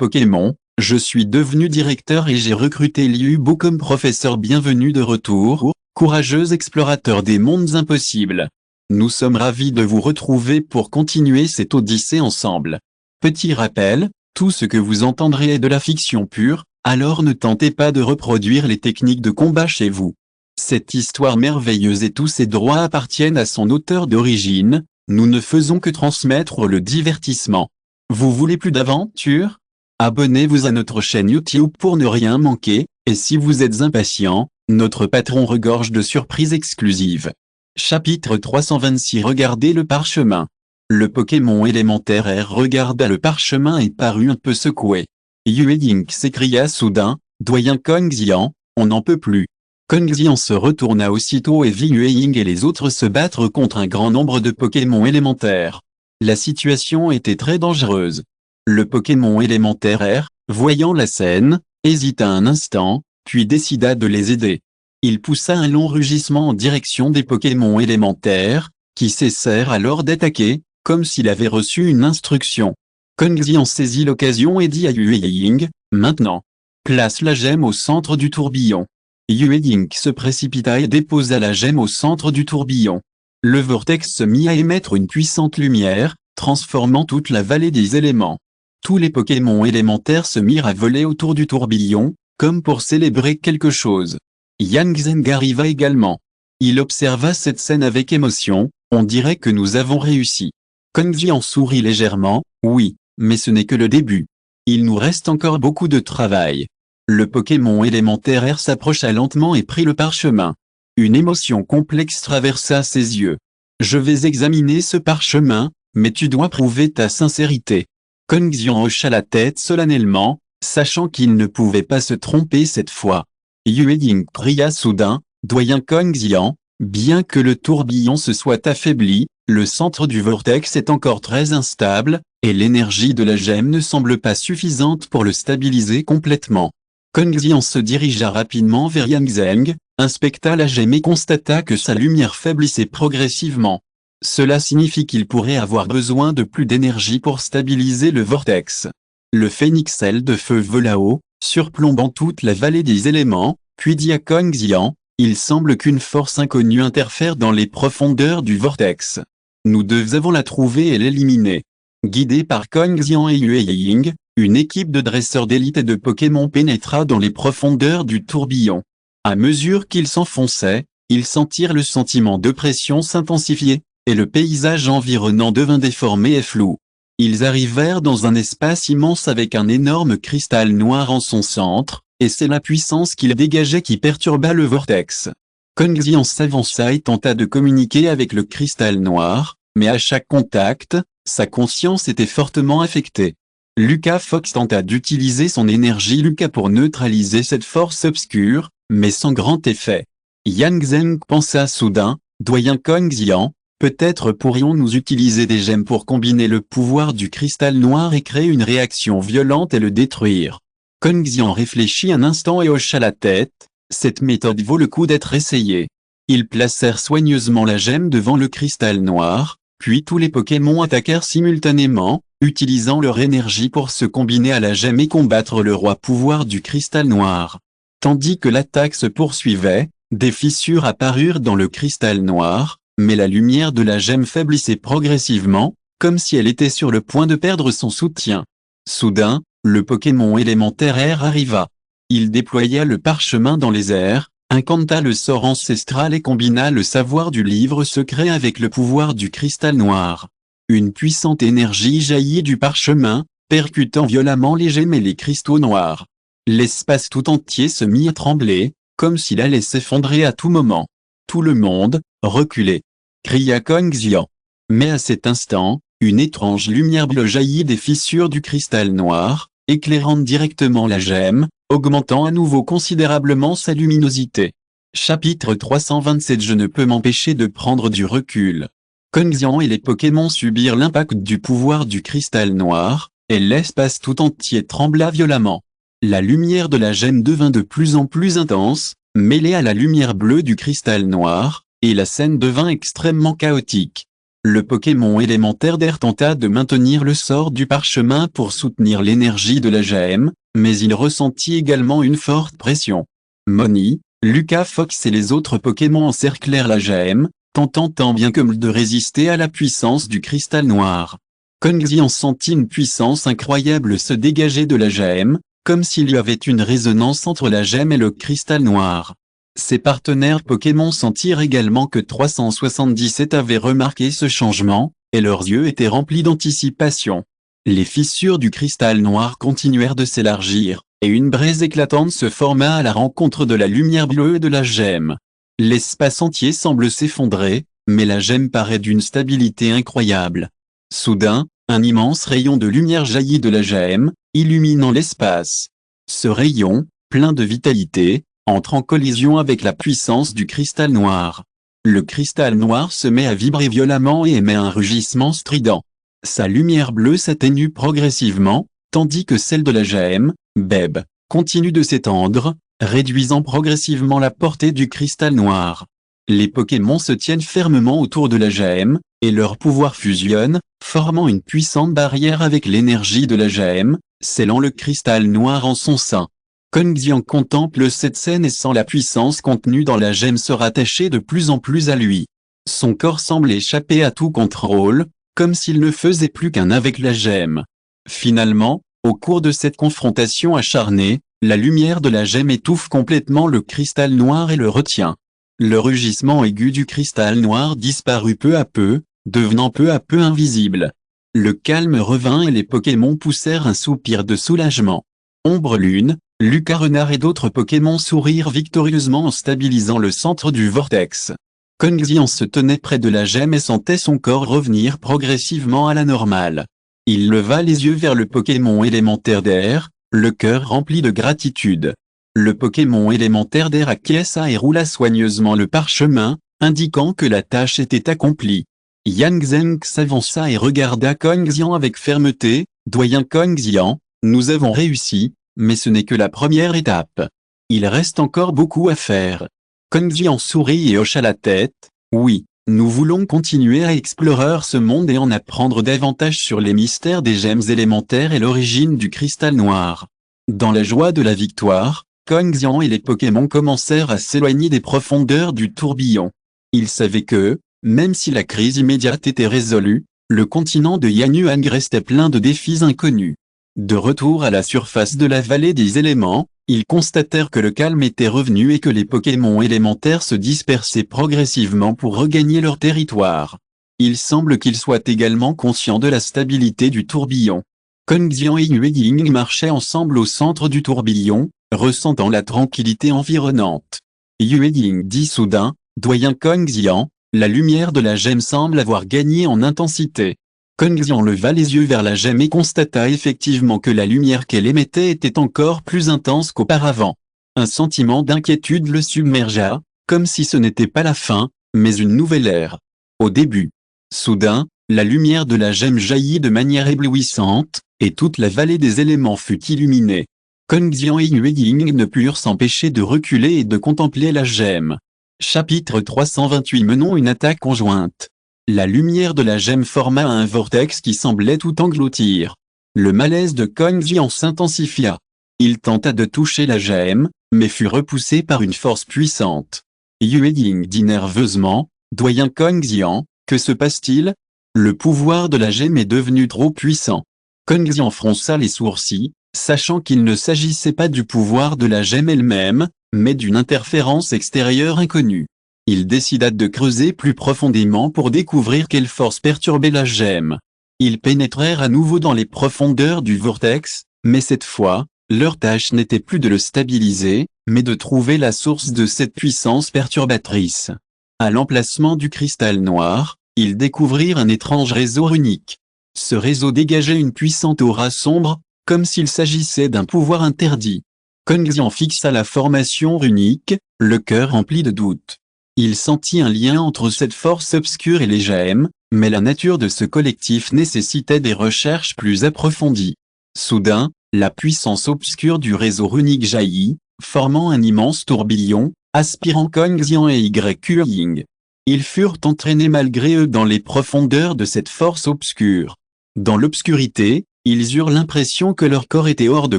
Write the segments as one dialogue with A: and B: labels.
A: Pokémon, je suis devenu directeur et j'ai recruté Liu Bo comme professeur. Bienvenue de retour, courageux explorateur des mondes impossibles. Nous sommes ravis de vous retrouver pour continuer cette odyssée ensemble. Petit rappel, tout ce que vous entendrez est de la fiction pure, alors ne tentez pas de reproduire les techniques de combat chez vous. Cette histoire merveilleuse et tous ses droits appartiennent à son auteur d'origine, nous ne faisons que transmettre le divertissement. Vous voulez plus d'aventures? Abonnez-vous à notre chaîne YouTube pour ne rien manquer, et si vous êtes impatient, notre patron regorge de surprises exclusives. Chapitre 326. Regardez le parchemin. Le Pokémon élémentaire R regarda le parchemin et parut un peu secoué. Yue Ying s'écria soudain, doyen Kong Xian, on n'en peut plus. Kong Xian se retourna aussitôt et vit Yue Ying et les autres se battre contre un grand nombre de Pokémon élémentaires. La situation était très dangereuse. Le Pokémon élémentaire R, voyant la scène, hésita un instant, puis décida de les aider. Il poussa un long rugissement en direction des Pokémon élémentaires, qui cessèrent alors d'attaquer, comme s'il avait reçu une instruction. Kong Xian saisit l'occasion et dit à Yue Ying, maintenant. Place la gemme au centre du tourbillon. Yue Ying se précipita et déposa la gemme au centre du tourbillon. Le vortex se mit à émettre une puissante lumière, transformant toute la vallée des éléments. Tous les Pokémon élémentaires se mirent à voler autour du tourbillon, comme pour célébrer quelque chose. Yang Zeng arriva également. Il observa cette scène avec émotion, on dirait que nous avons réussi. Kong Xian sourit légèrement, oui, mais ce n'est que le début. Il nous reste encore beaucoup de travail. Le Pokémon élémentaire R s'approcha lentement et prit le parchemin. Une émotion complexe traversa ses yeux. Je vais examiner ce parchemin, mais tu dois prouver ta sincérité. Kong Xian hocha la tête solennellement, sachant qu'il ne pouvait pas se tromper cette fois. Yue Ying cria soudain, doyen Kong Xian, bien que le tourbillon se soit affaibli, le centre du vortex est encore très instable, et l'énergie de la gemme ne semble pas suffisante pour le stabiliser complètement. Kong Xian se dirigea rapidement vers Yang Zeng, inspecta la gemme et constata que sa lumière faiblissait progressivement. Cela signifie qu'il pourrait avoir besoin de plus d'énergie pour stabiliser le vortex. Le phénix aile de feu vola haut, surplombant toute la vallée des éléments, puis dit à Kong Xian, il semble qu'une force inconnue interfère dans les profondeurs du vortex. Nous devons la trouver et l'éliminer. Guidée par Kong Xian et Yue Ying, une équipe de dresseurs d'élite et de Pokémon pénétra dans les profondeurs du tourbillon. À mesure qu'ils s'enfonçaient, ils sentirent le sentiment de pression s'intensifier, et le paysage environnant devint déformé et flou. Ils arrivèrent dans un espace immense avec un énorme cristal noir en son centre, et c'est la puissance qu'il dégageait qui perturba le vortex. Kong Xian s'avança et tenta de communiquer avec le cristal noir, mais à chaque contact, sa conscience était fortement affectée. Lucas Fox tenta d'utiliser son énergie Lucas pour neutraliser cette force obscure, mais sans grand effet. Yang Zeng pensa soudain, doyen Kong Xian, peut-être pourrions-nous utiliser des gemmes pour combiner le pouvoir du cristal noir et créer une réaction violente et le détruire. Kong Xian réfléchit un instant et hocha la tête, cette méthode vaut le coup d'être essayée. Ils placèrent soigneusement la gemme devant le cristal noir, puis tous les Pokémon attaquèrent simultanément, utilisant leur énergie pour se combiner à la gemme et combattre le roi pouvoir du cristal noir. Tandis que l'attaque se poursuivait, des fissures apparurent dans le cristal noir, mais la lumière de la gemme faiblissait progressivement, comme si elle était sur le point de perdre son soutien. Soudain, le Pokémon élémentaire R arriva. Il déploya le parchemin dans les airs, incanta le sort ancestral et combina le savoir du livre secret avec le pouvoir du cristal noir. Une puissante énergie jaillit du parchemin, percutant violemment les gemmes et les cristaux noirs. L'espace tout entier se mit à trembler, comme s'il allait s'effondrer à tout moment. Tout le monde, reculez, cria Kong Xian. Mais à cet instant, une étrange lumière bleue jaillit des fissures du cristal noir, éclairant directement la gemme, augmentant à nouveau considérablement sa luminosité. Chapitre 327. Je ne peux m'empêcher de prendre du recul. Kong Xian et les Pokémon subirent l'impact du pouvoir du cristal noir, et l'espace tout entier trembla violemment. La lumière de la gemme devint de plus en plus intense, mêlée à la lumière bleue du cristal noir, et la scène devint extrêmement chaotique. Le Pokémon élémentaire d'air tenta de maintenir le sort du parchemin pour soutenir l'énergie de la gemme, mais il ressentit également une forte pression. Moni, Lucas Fox et les autres Pokémon encerclèrent la gemme, tentant tant bien que mal de résister à la puissance du cristal noir. Kongzi sentit une puissance incroyable se dégager de la gemme, comme s'il y avait une résonance entre la gemme et le cristal noir. Ses partenaires Pokémon sentirent également que 377 avaient remarqué ce changement, et leurs yeux étaient remplis d'anticipation. Les fissures du cristal noir continuèrent de s'élargir, et une braise éclatante se forma à la rencontre de la lumière bleue et de la gemme. L'espace entier semble s'effondrer, mais la gemme paraît d'une stabilité incroyable. Soudain, un immense rayon de lumière jaillit de la gemme, illuminant l'espace. Ce rayon, plein de vitalité, entre en collision avec la puissance du cristal noir. Le cristal noir se met à vibrer violemment et émet un rugissement strident. Sa lumière bleue s'atténue progressivement, tandis que celle de la gemme, Beb, continue de s'étendre, réduisant progressivement la portée du cristal noir. Les Pokémon se tiennent fermement autour de la gemme, et leurs pouvoirs fusionnent, formant une puissante barrière avec l'énergie de la gemme, scellant le cristal noir en son sein. Kongzi contemple cette scène et sent la puissance contenue dans la gemme se rattacher de plus en plus à lui. Son corps semble échapper à tout contrôle, comme s'il ne faisait plus qu'un avec la gemme. Finalement, au cours de cette confrontation acharnée, la lumière de la gemme étouffe complètement le cristal noir et le retient. Le rugissement aigu du cristal noir disparut peu à peu, devenant peu à peu invisible. Le calme revint et les Pokémon poussèrent un soupir de soulagement. Ombre Lune, Lucas Renard et d'autres Pokémon sourirent victorieusement en stabilisant le centre du vortex. Kongzi se tenait près de la gemme et sentait son corps revenir progressivement à la normale. Il leva les yeux vers le Pokémon élémentaire d'air, le cœur rempli de gratitude. Le Pokémon élémentaire d'air acquiesça et roula soigneusement le parchemin, indiquant que la tâche était accomplie. Yang Zheng s'avança et regarda Kongzi avec fermeté. « Doyen Kongzi, nous avons réussi, mais ce n'est que la première étape. Il reste encore beaucoup à faire. » Kongzi sourit et hocha la tête. « Oui, nous voulons continuer à explorer ce monde et en apprendre davantage sur les mystères des gemmes élémentaires et l'origine du cristal noir. » Dans la joie de la victoire, Kongzi et les Pokémon commencèrent à s'éloigner des profondeurs du tourbillon. Ils savaient que, même si la crise immédiate était résolue, le continent de Yanyuan restait plein de défis inconnus. De retour à la surface de la vallée des éléments, ils constatèrent que le calme était revenu et que les Pokémon élémentaires se dispersaient progressivement pour regagner leur territoire. Il semble qu'ils soient également conscients de la stabilité du tourbillon. Kongzi et Yue marchaient ensemble au centre du tourbillon, ressentant la tranquillité environnante. Yue dit soudain, « Doyen Kongzi, la lumière de la gemme semble avoir gagné en intensité. » Kongzi leva les yeux vers la gemme et constata effectivement que la lumière qu'elle émettait était encore plus intense qu'auparavant. Un sentiment d'inquiétude le submergea, comme si ce n'était pas la fin, mais une nouvelle ère. Au début. Soudain, la lumière de la gemme jaillit de manière éblouissante, et toute la vallée des éléments fut illuminée. Kongzi et Yue ne purent s'empêcher de reculer et de contempler la gemme. Chapitre 328 Menons une attaque conjointe. La lumière de la gemme forma un vortex qui semblait tout engloutir. Le malaise de Kongzi s'intensifia. Il tenta de toucher la gemme, mais fut repoussé par une force puissante. Yue dit nerveusement, « Doyen Kongzi, que se passe-t-il ? Le pouvoir de la gemme est devenu trop puissant. » Kongzi fronça les sourcils, sachant qu'il ne s'agissait pas du pouvoir de la gemme elle-même, mais d'une interférence extérieure inconnue. Il décida de creuser plus profondément pour découvrir quelle force perturbait la gemme. Ils pénétrèrent à nouveau dans les profondeurs du vortex, mais cette fois, leur tâche n'était plus de le stabiliser, mais de trouver la source de cette puissance perturbatrice. À l'emplacement du cristal noir, ils découvrirent un étrange réseau runique. Ce réseau dégageait une puissante aura sombre, comme s'il s'agissait d'un pouvoir interdit. Kongzi fixa la formation runique, le cœur rempli de doutes. Il sentit un lien entre cette force obscure et les gemmes, mais la nature de ce collectif nécessitait des recherches plus approfondies. Soudain, la puissance obscure du réseau runique jaillit, formant un immense tourbillon, aspirant Kongzi et Ying. Ils furent entraînés malgré eux dans les profondeurs de cette force obscure. Dans l'obscurité, ils eurent l'impression que leur corps était hors de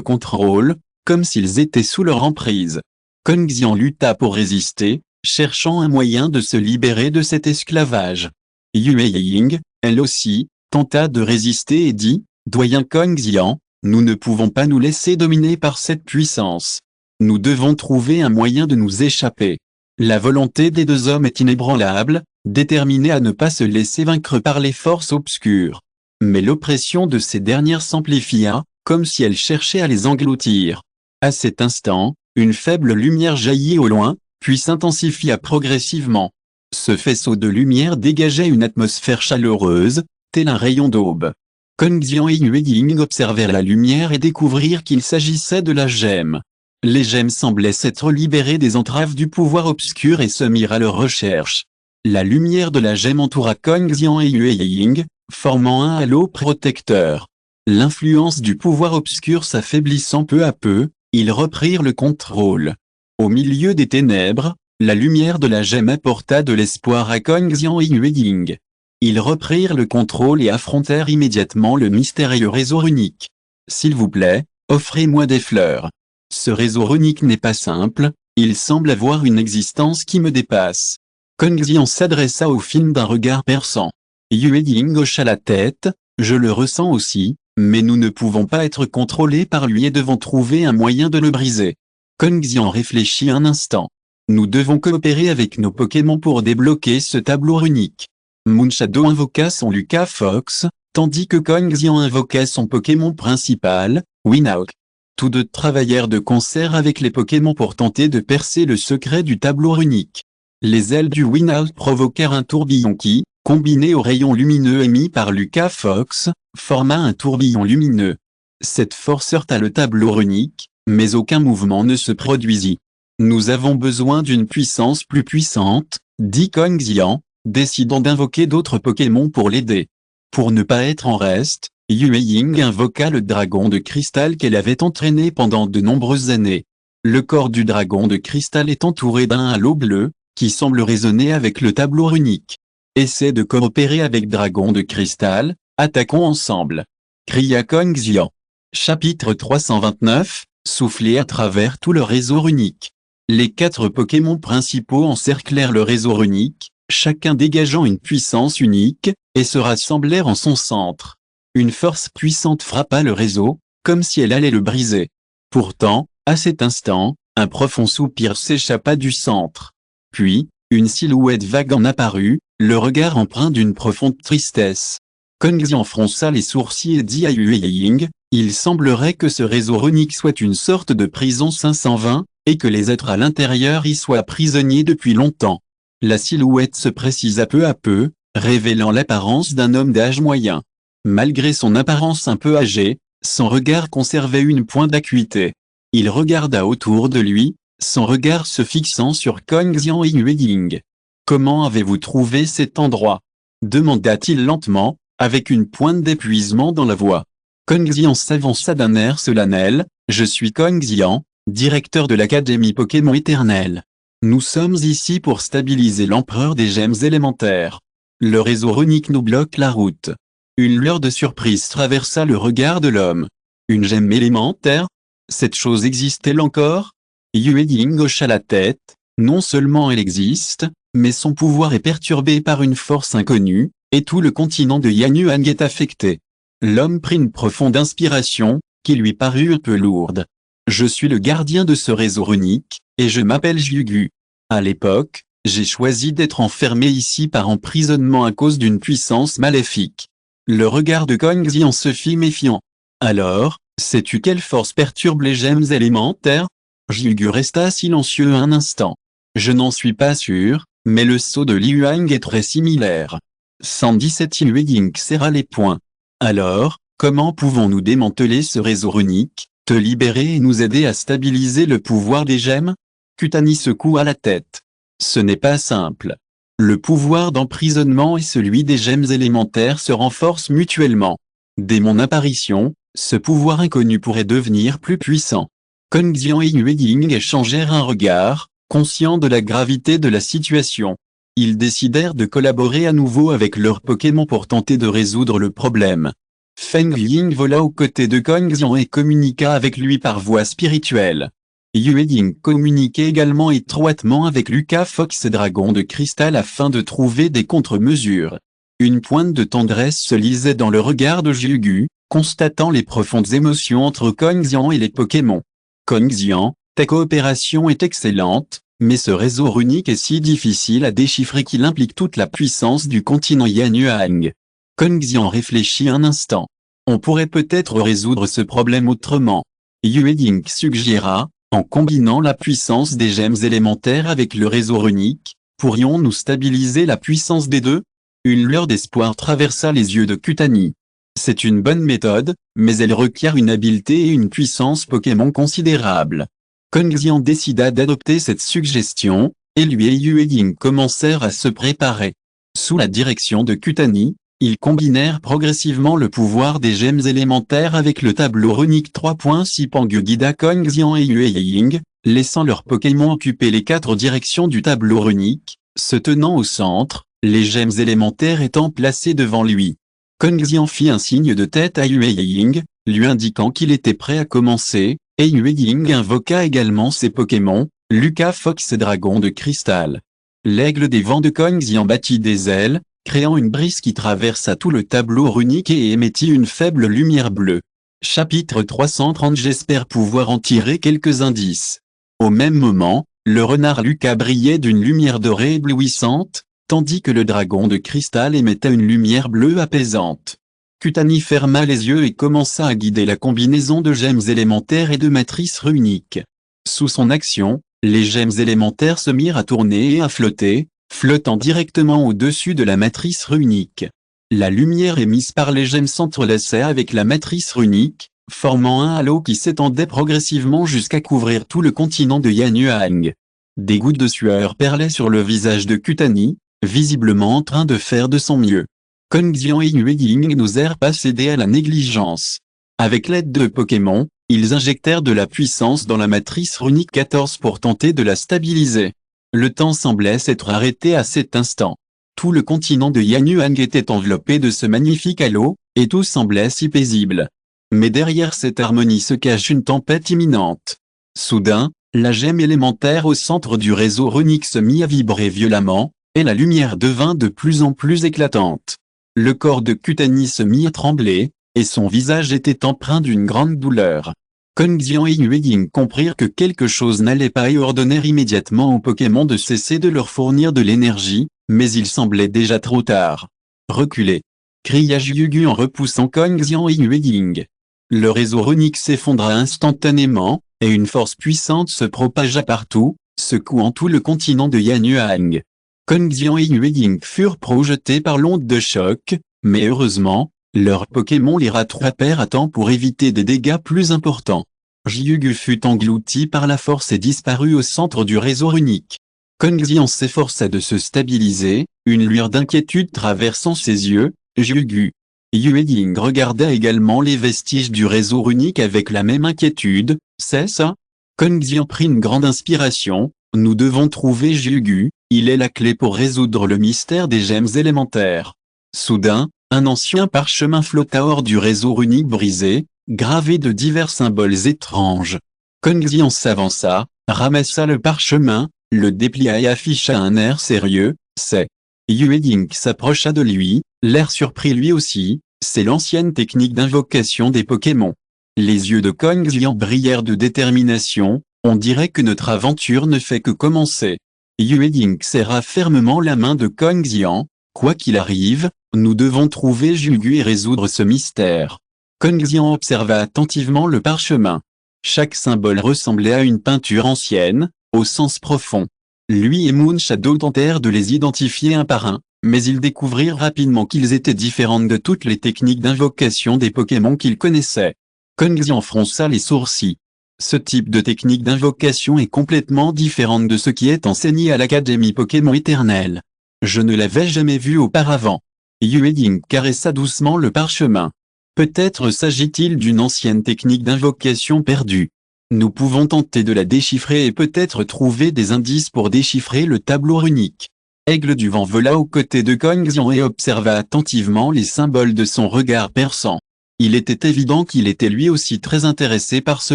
A: contrôle, comme s'ils étaient sous leur emprise. Kong Xian lutta pour résister, cherchant un moyen de se libérer de cet esclavage. Yue Ying, elle aussi, tenta de résister et dit, « Doyen Kong Xian, nous ne pouvons pas nous laisser dominer par cette puissance. Nous devons trouver un moyen de nous échapper. » La volonté des deux hommes est inébranlable, déterminés à ne pas se laisser vaincre par les forces obscures. Mais l'oppression de ces dernières s'amplifia, comme si elles cherchaient à les engloutir. À cet instant, une faible lumière jaillit au loin, puis s'intensifia progressivement. Ce faisceau de lumière dégageait une atmosphère chaleureuse, tel un rayon d'aube. Kong Xian et Yue Ying observèrent la lumière et découvrirent qu'il s'agissait de la gemme. Les gemmes semblaient s'être libérées des entraves du pouvoir obscur et se mirent à leur recherche. La lumière de la gemme entoura Kong Xian et Yue Ying, formant un halo protecteur. L'influence du pouvoir obscur s'affaiblissant peu à peu, ils reprirent le contrôle. Au milieu des ténèbres, la lumière de la gemme apporta de l'espoir à Kong Xian et Yue Ying. Ils reprirent le contrôle et affrontèrent immédiatement le mystérieux réseau runique. « S'il vous plaît, offrez-moi des fleurs. Ce réseau runique n'est pas simple, il semble avoir une existence qui me dépasse. » Kong Xian s'adressa au film d'un regard perçant. Yue Ying hocha la tête, « Je le ressens aussi, mais nous ne pouvons pas être contrôlés par lui et devons trouver un moyen de le briser. » Kong Xian réfléchit un instant. « Nous devons coopérer avec nos Pokémon pour débloquer ce tableau runique. » Moonshadow invoqua son Lucas Fox, tandis que Kong Xian invoqua son Pokémon principal, Winawk. Tous deux travaillèrent de concert avec les Pokémon pour tenter de percer le secret du tableau runique. Les ailes du Winawk provoquèrent un tourbillon qui, combiné aux rayons lumineux émis par Lucas Fox, forma un tourbillon lumineux. Cette force heurta le tableau runique, mais aucun mouvement ne se produisit. « Nous avons besoin d'une puissance plus puissante, » dit Kong Xian, décidant d'invoquer d'autres Pokémon pour l'aider. Pour ne pas être en reste, Yue Ying invoqua le dragon de cristal qu'elle avait entraîné pendant de nombreuses années. Le corps du dragon de cristal est entouré d'un halo bleu, qui semble résonner avec le tableau runique. « Essaie de coopérer avec Dragon de cristal, attaquons ensemble !» cria Kong Xian. Chapitre 329, soufflé à travers tout le réseau runique. Les 4 Pokémon principaux encerclèrent le réseau runique, chacun dégageant une puissance unique, et se rassemblèrent en son centre. Une force puissante frappa le réseau, comme si elle allait le briser. Pourtant, à cet instant, un profond soupir s'échappa du centre. Puis, une silhouette vague en apparut, le regard empreint d'une profonde tristesse. Kong Xian fronça les sourcils et dit à Yue Ying, « Il semblerait que ce réseau runique soit une sorte de prison 520, et que les êtres à l'intérieur y soient prisonniers depuis longtemps. » La silhouette se précisa peu à peu, révélant l'apparence d'un homme d'âge moyen. Malgré son apparence un peu âgée, son regard conservait une pointe d'acuité. Il regarda autour de lui, son regard se fixant sur Kong Xian et Yue Ying. « Comment avez-vous trouvé cet endroit ?» demanda-t-il lentement, avec une pointe d'épuisement dans la voix. Kong Xian s'avança d'un air solennel, « Je suis Kong Xian, directeur de l'Académie Pokémon éternelle. Nous sommes ici pour stabiliser l'empereur des gemmes élémentaires. Le réseau runique nous bloque la route. » Une lueur de surprise traversa le regard de l'homme. « Une gemme élémentaire? Cette chose existe-t-elle encore ?» Yue Ying hocha la tête, « Non seulement elle existe, mais son pouvoir est perturbé par une force inconnue, et tout le continent de Yanyuan est affecté. » L'homme prit une profonde inspiration, qui lui parut un peu lourde. « Je suis le gardien de ce réseau runique, et je m'appelle Jiugu. À l'époque, j'ai choisi d'être enfermé ici par emprisonnement à cause d'une puissance maléfique. » Le regard de Kong Xian se fit méfiant. « Alors, sais-tu quelle force perturbe les gemmes élémentaires ?» Jiugu resta silencieux un instant. « Je n'en suis pas sûr, mais le sceau de Liuang est très similaire. » 117 Yue Ying serra les poings. « Alors, comment pouvons-nous démanteler ce réseau runique, te libérer et nous aider à stabiliser le pouvoir des gemmes ?» Kutani secoua la tête. « Ce n'est pas simple. Le pouvoir d'emprisonnement et celui des gemmes élémentaires se renforcent mutuellement. Dès mon apparition, ce pouvoir inconnu pourrait devenir plus puissant. » Kong Xian et Yue Ying échangèrent un regard, conscients de la gravité de la situation. Ils décidèrent de collaborer à nouveau avec leurs Pokémon pour tenter de résoudre le problème. Feng Ying vola aux côtés de Kong Xian et communiqua avec lui par voie spirituelle. Yue Ying communiquait également étroitement avec Lucas Fox et Dragon de Cristal afin de trouver des contre-mesures. Une pointe de tendresse se lisait dans le regard de Jiugu, constatant les profondes émotions entre Kong Xian et les Pokémon. Kong Xian, ta coopération est excellente, mais ce réseau runique est si difficile à déchiffrer qu'il implique toute la puissance du continent Yanyuan. Kong Xian réfléchit un instant. On pourrait peut-être résoudre ce problème autrement. Yue Ying suggéra, en combinant la puissance des gemmes élémentaires avec le réseau runique, pourrions-nous stabiliser la puissance des deux? Une lueur d'espoir traversa les yeux de Kutani. C'est une bonne méthode, mais elle requiert une habileté et une puissance Pokémon considérable. Kong Xian décida d'adopter cette suggestion, et lui et Yue Ying commencèrent à se préparer. Sous la direction de Kutani, ils combinèrent progressivement le pouvoir des gemmes élémentaires avec le tableau runique 3.6 Pangu guida Kong Xian et Yue Ying, laissant leurs Pokémon occuper les 4 directions du tableau runique, se tenant au centre, les gemmes élémentaires étant placées devant lui. Kong Xian fit un signe de tête à Yue Ying, lui indiquant qu'il était prêt à commencer, et Yue Ying invoqua également ses Pokémon, Lucas Fox et Dragon de Cristal. L'aigle des vents de Kong Xian battit des ailes, créant une brise qui traversa tout le tableau runique et émettit une faible lumière bleue. Chapitre 330. J'espère pouvoir en tirer quelques indices. Au même moment, le renard Lucas brillait d'une lumière dorée éblouissante, tandis que le dragon de cristal émettait une lumière bleue apaisante. Kutani ferma les yeux et commença à guider la combinaison de gemmes élémentaires et de matrices runiques. Sous son action, les gemmes élémentaires se mirent à tourner et à flotter, flottant directement au-dessus de la matrice runique. La lumière émise par les gemmes s'entrelaçait avec la matrice runique, formant un halo qui s'étendait progressivement jusqu'à couvrir tout le continent de Yanyuan. Des gouttes de sueur perlaient sur le visage de Kutani, visiblement en train de faire de son mieux. Kong Xian et Yue Ying n'osèrent pas céder à la négligence. Avec l'aide de Pokémon, ils injectèrent de la puissance dans la matrice runique 14 pour tenter de la stabiliser. Le temps semblait s'être arrêté à cet instant. Tout le continent de Yanyuan était enveloppé de ce magnifique halo, et tout semblait si paisible. Mais derrière cette harmonie se cache une tempête imminente. Soudain, la gemme élémentaire au centre du réseau runique se mit à vibrer violemment, et la lumière devint de plus en plus éclatante. Le corps de Kutani se mit à trembler, et son visage était empreint d'une grande douleur. Kong Xian et Yue Ying comprirent que quelque chose n'allait pas et ordonnèrent immédiatement aux Pokémon de cesser de leur fournir de l'énergie, mais il semblait déjà trop tard. Reculez! Cria Jiugu en repoussant Kong Xian et Yue Ying. Le réseau runique s'effondra instantanément, et une force puissante se propagea partout, secouant tout le continent de Yanyuan. Kong Xian et Yue Ying furent projetés par l'onde de choc, mais heureusement, leurs Pokémon les rattrapèrent à temps pour éviter des dégâts plus importants. Jiugu fut englouti par la force et disparut au centre du réseau runique. Kong Xian s'efforça de se stabiliser, une lueur d'inquiétude traversant ses yeux. Jiugu. Yue Ying regarda également les vestiges du réseau runique avec la même inquiétude. C'est ça? Kong Xian prit une grande inspiration. Nous devons trouver Jiugu, il est la clé pour résoudre le mystère des gemmes élémentaires. Soudain, un ancien parchemin flotta hors du réseau runique brisé, gravé de divers symboles étranges. Kong Xian s'avança, ramassa le parchemin, le déplia et afficha un air sérieux. C'est. Yue Ying s'approcha de lui, l'air surpris lui aussi. C'est l'ancienne technique d'invocation des Pokémon. Les yeux de Kong Xian brillèrent de détermination. On dirait que notre aventure ne fait que commencer. Yue Ying serra fermement la main de Kong Xian. Quoi qu'il arrive, nous devons trouver Jiugu et résoudre ce mystère. Kong Xian observa attentivement le parchemin. Chaque symbole ressemblait à une peinture ancienne, au sens profond. Lui et Moonshadow tentèrent de les identifier un par un, mais ils découvrirent rapidement qu'ils étaient différents de toutes les techniques d'invocation des Pokémon qu'ils connaissaient. Kong Xian fronça les sourcils. Ce type de technique d'invocation est complètement différente de ce qui est enseigné à l'Académie Pokémon éternelle. Je ne l'avais jamais vu auparavant. Yue Ying caressa doucement le parchemin. Peut-être s'agit-il d'une ancienne technique d'invocation perdue. Nous pouvons tenter de la déchiffrer et peut-être trouver des indices pour déchiffrer le tableau runique. Aigle du vent vola aux côtés de Kong Xian et observa attentivement les symboles de son regard perçant. Il était évident qu'il était lui aussi très intéressé par ce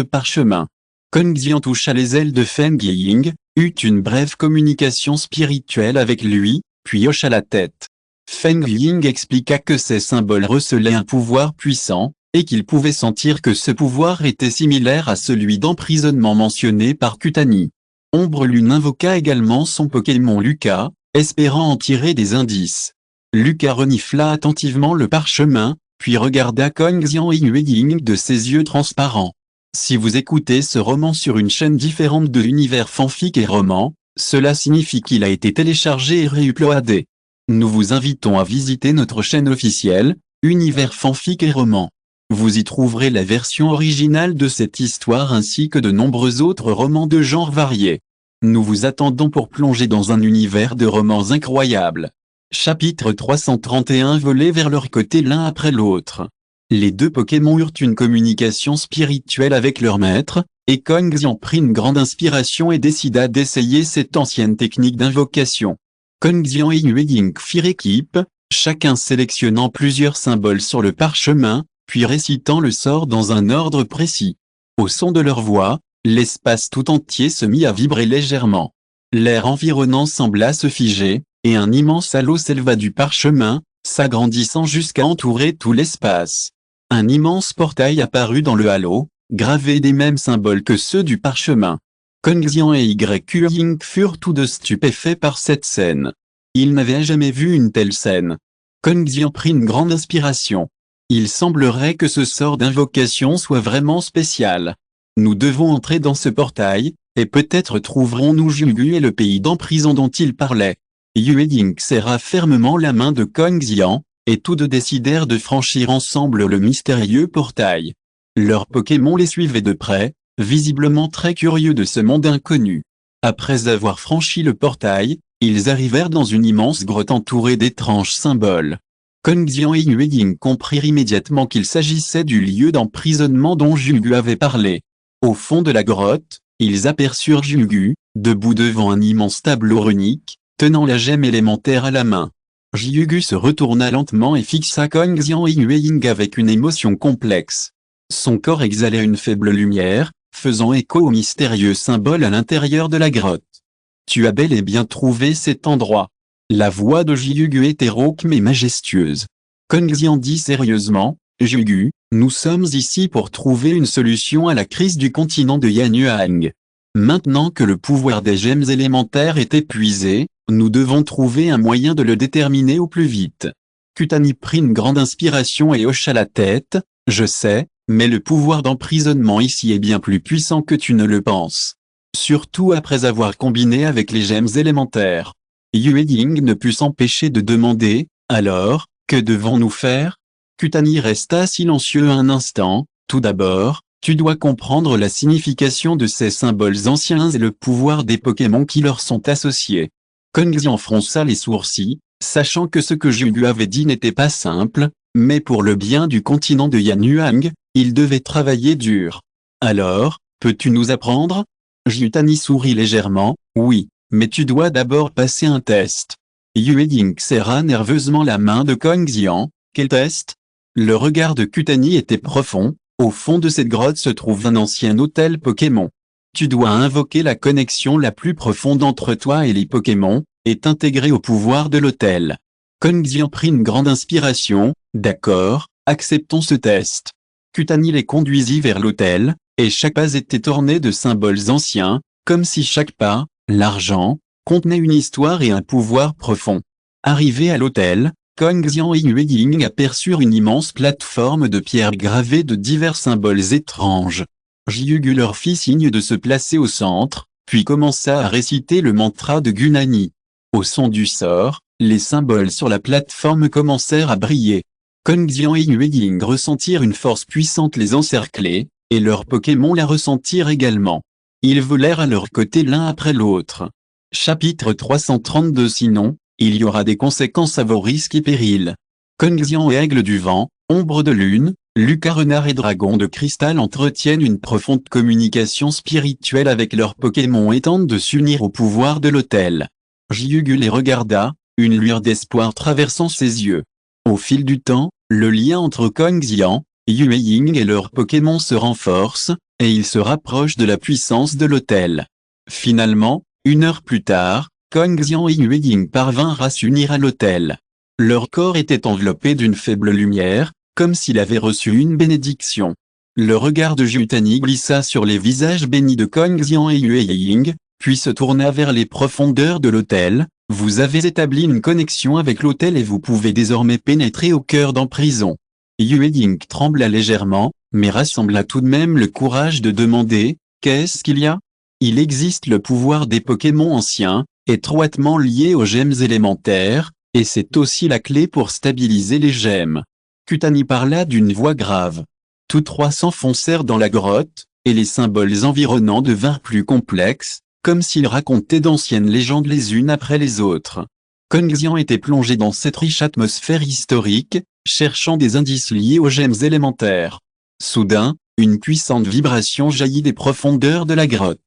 A: parchemin. Kong Xian toucha les ailes de Feng Ying, eut une brève communication spirituelle avec lui, puis hocha la tête. Feng Ying expliqua que ces symboles recelaient un pouvoir puissant, et qu'il pouvait sentir que ce pouvoir était similaire à celui d'emprisonnement mentionné par Kutani. Ombre Lune invoqua également son Pokémon Lucas, espérant en tirer des indices. Lucas renifla attentivement le parchemin, puis regarda Kong Xian Ying de ses yeux transparents. Si vous écoutez ce roman sur une chaîne différente de l'univers fanfic et roman, cela signifie qu'il a été téléchargé et réuploadé. Nous vous invitons à visiter notre chaîne officielle, Univers fanfic et roman. Vous y trouverez la version originale de cette histoire ainsi que de nombreux autres romans de genres variés. Nous vous attendons pour plonger dans un univers de romans incroyables. Chapitre 331 Voler vers leur côté l'un après l'autre. Les deux Pokémon eurent une communication spirituelle avec leur maître, et Kong Xian prit une grande inspiration et décida d'essayer cette ancienne technique d'invocation. Kong Xian et Ying firent équipe, chacun sélectionnant plusieurs symboles sur le parchemin, puis récitant le sort dans un ordre précis. Au son de leur voix, l'espace tout entier se mit à vibrer légèrement. L'air environnant sembla se figer, et un immense halo s'éleva du parchemin, s'agrandissant jusqu'à entourer tout l'espace. Un immense portail apparut dans le halo, gravé des mêmes symboles que ceux du parchemin. Kong Xian et Ying furent tous deux stupéfaits par cette scène. Ils n'avaient jamais vu une telle scène. Kong Xian prit une grande inspiration. Il semblerait que ce sort d'invocation soit vraiment spécial. Nous devons entrer dans ce portail, et peut-être trouverons-nous Jugu et le pays d'emprisonnement dont il parlait. Ying serra fermement la main de Kong Xian, et tous deux décidèrent de franchir ensemble le mystérieux portail. Leurs Pokémon les suivaient de près, visiblement très curieux de ce monde inconnu. Après avoir franchi le portail, ils arrivèrent dans une immense grotte entourée d'étranges symboles. Kong Xian et Ying comprirent immédiatement qu'il s'agissait du lieu d'emprisonnement dont Jugu avait parlé. Au fond de la grotte, ils aperçurent Jugu, debout devant un immense tableau runique, tenant la gemme élémentaire à la main. Jugu se retourna lentement et fixa Kong Xian et Ying avec une émotion complexe. Son corps exhalait une faible lumière, faisant écho au mystérieux symbole à l'intérieur de la grotte. « Tu as bel et bien trouvé cet endroit. » La voix de Jugu était rauque mais majestueuse. Kong Xian dit sérieusement, « Jugu, nous sommes ici pour trouver une solution à la crise du continent de Yanyuan. Maintenant que le pouvoir des gemmes élémentaires est épuisé, nous devons trouver un moyen de le déterminer au plus vite. » Kutani prit une grande inspiration et hocha la tête, « Je sais, mais le pouvoir d'emprisonnement ici est bien plus puissant que tu ne le penses. Surtout après avoir combiné avec les gemmes élémentaires. » Ying ne put s'empêcher de demander, « Alors, que devons-nous faire ?» Kutani resta silencieux un instant. « Tout d'abord, tu dois comprendre la signification de ces symboles anciens et le pouvoir des Pokémon qui leur sont associés. » Kong Xian fronça les sourcils, sachant que ce que Jugu avait dit n'était pas simple, mais pour le bien du continent de Yanyuan, il devait travailler dur. « Alors, peux-tu nous apprendre ?» Kutani sourit légèrement, « Oui. Mais tu dois d'abord passer un test. » Ying serra nerveusement la main de Kong Xian. « Quel test ?» Le regard de Kutani était profond. « Au fond de cette grotte se trouve un ancien hôtel Pokémon. Tu dois invoquer la connexion la plus profonde entre toi et les Pokémon, et t'intégrer au pouvoir de l'hôtel. » Kong Xian prit une grande inspiration. « D'accord, acceptons ce test. » Kutani les conduisit vers l'hôtel, et chaque pas était orné de symboles anciens, comme si chaque pas, l'argent, contenait une histoire et un pouvoir profond. Arrivés à l'hôtel, Kong Xian et Ying aperçurent une immense plateforme de pierre gravée de divers symboles étranges. Jugu leur fit signe de se placer au centre, puis commença à réciter le mantra de Gunani. Au son du sort, les symboles sur la plateforme commencèrent à briller. Kong Xian et Ying ressentirent une force puissante les encercler, et leurs Pokémon la ressentirent également. Ils volèrent à leur côté l'un après l'autre. Chapitre 332 Sinon, il y aura des conséquences à vos risques et périls. Kong Xian et Aigle du vent, Ombre de lune, Lucas Renard et Dragon de cristal entretiennent une profonde communication spirituelle avec leurs Pokémon et tentent de s'unir au pouvoir de l'hôtel. Jiugu les regarda, une lueur d'espoir traversant ses yeux. Au fil du temps, le lien entre Kong Xian, Yue Ying et leurs Pokémon se renforce, et ils se rapprochent de la puissance de l'autel. Finalement, 1 heure plus tard, Kong Xian et Yue Ying parvinrent à s'unir à l'autel. Leur corps était enveloppé d'une faible lumière, comme s'il avait reçu une bénédiction. Le regard de Jutani glissa sur les visages bénis de Kong Xian et Yue Ying, puis se tourna vers les profondeurs de l'autel. Vous avez établi une connexion avec l'autel et vous pouvez désormais pénétrer au cœur d'en prison. Yue Ying trembla légèrement, mais rassembla tout de même le courage de demander, qu'est-ce qu'il y a? Il existe le pouvoir des Pokémon anciens, étroitement lié aux gemmes élémentaires, et c'est aussi la clé pour stabiliser les gemmes. Kutani parla d'une voix grave. Tous trois s'enfoncèrent dans la grotte, et les symboles environnants devinrent plus complexes, comme s'ils racontaient d'anciennes légendes les unes après les autres. Kong Xian était plongé dans cette riche atmosphère historique, cherchant des indices liés aux gemmes élémentaires. Soudain, une puissante vibration jaillit des profondeurs de la grotte.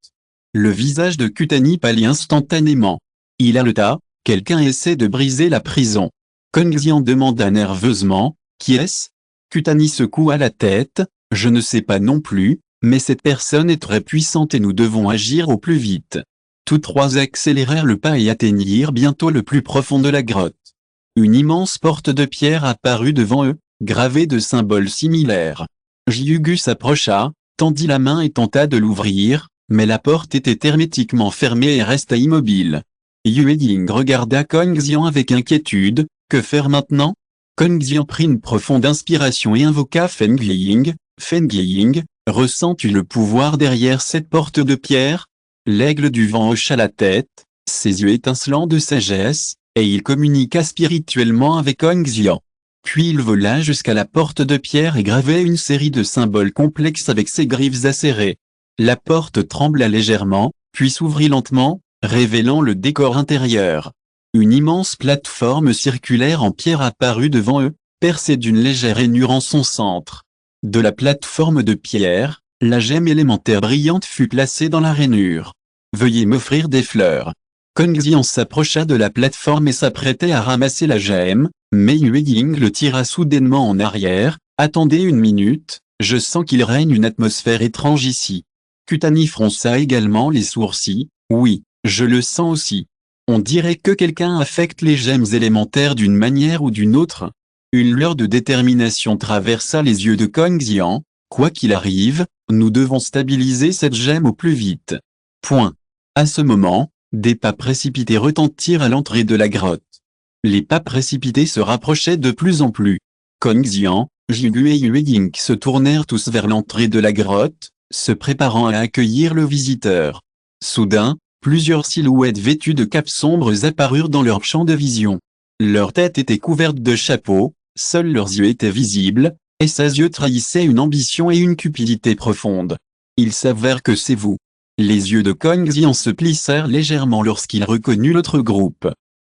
A: Le visage de Kutani pâlit instantanément. Il haleta, quelqu'un essaie de briser la prison. Kong Xian demanda nerveusement, qui est-ce? Kutani secoua la tête, je ne sais pas non plus, mais cette personne est très puissante et nous devons agir au plus vite. Tous trois accélérèrent le pas et atteignirent bientôt le plus profond de la grotte. Une immense porte de pierre apparut devant eux, gravée de symboles similaires. Jiugu s'approcha, tendit la main et tenta de l'ouvrir, mais la porte était hermétiquement fermée et resta immobile. Yue Ying regarda Kong Xian avec inquiétude, que faire maintenant? Kong Xian prit une profonde inspiration et invoqua Feng Ying. Feng Ying, ressens-tu le pouvoir derrière cette porte de pierre? L'aigle du vent hocha la tête, ses yeux étincelants de sagesse, et il communiqua spirituellement avec Kong Xian. Puis il vola jusqu'à la porte de pierre et gravait une série de symboles complexes avec ses griffes acérées. La porte trembla légèrement, puis s'ouvrit lentement, révélant le décor intérieur. Une immense plateforme circulaire en pierre apparut devant eux, percée d'une légère rainure en son centre. De la plateforme de pierre, la gemme élémentaire brillante fut placée dans la rainure. « Veuillez m'offrir des fleurs. » Kong Xian s'approcha de la plateforme et s'apprêtait à ramasser la gemme, mais Yue Ying le tira soudainement en arrière. « Attendez une minute, je sens qu'il règne une atmosphère étrange ici. » Kutani fronça également les sourcils. « Oui, je le sens aussi. On dirait que quelqu'un affecte les gemmes élémentaires d'une manière ou d'une autre. » Une lueur de détermination traversa les yeux de Kong Xian. « Quoi qu'il arrive, nous devons stabiliser cette gemme au plus vite. » Point. À ce moment, des pas précipités retentirent à l'entrée de la grotte. Les pas précipités se rapprochaient de plus en plus. Kong Xian, Jiugu et Yue Ying se tournèrent tous vers l'entrée de la grotte, se préparant à accueillir le visiteur. Soudain, plusieurs silhouettes vêtues de capes sombres apparurent dans leur champ de vision. Leurs têtes étaient couvertes de chapeaux, seuls leurs yeux étaient visibles, et ces yeux trahissaient une ambition et une cupidité profonde. Il s'avère que c'est vous. Les yeux de Kong Xian se plissèrent légèrement lorsqu'il reconnut l'autre groupe.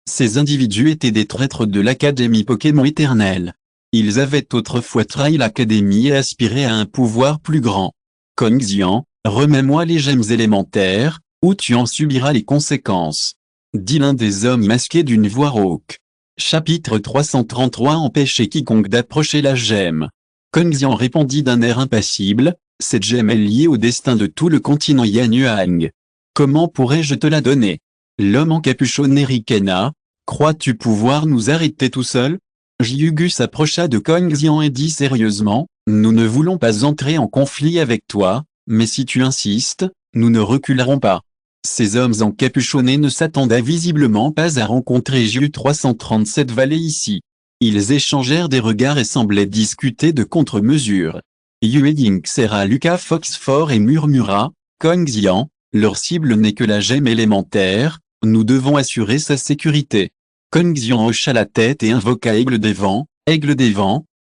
A: Ces individus étaient des traîtres de l'Académie Pokémon éternelle. Ils avaient autrefois trahi l'Académie et aspiré à un pouvoir plus grand. Kong Xian, remets-moi les gemmes élémentaires, ou tu en subiras les conséquences, dit l'un des hommes masqués d'une voix rauque. Chapitre 333 Empêcher quiconque d'approcher la gemme. Kong Xian répondit d'un air impassible, cette gemme est liée au destin de tout le continent Yanyuan. Comment pourrais-je te la donner? L'homme encapuchonné ricana. Crois-tu pouvoir nous arrêter tout seul? Jiugu s'approcha de Kong Xian et dit sérieusement, nous ne voulons pas entrer en conflit avec toi, mais si tu insistes, nous ne reculerons pas. Ces hommes encapuchonnés ne s'attendaient visiblement pas à rencontrer Jiu 337 Vallée ici. Ils échangèrent des regards et semblaient discuter de contre-mesures. Yue Ying serra Lucas Fox fort et murmura, Kong Xian, leur cible n'est que la gemme élémentaire, nous devons assurer sa sécurité. Kong Xian hocha la tête et invoqua Aigle des Vents,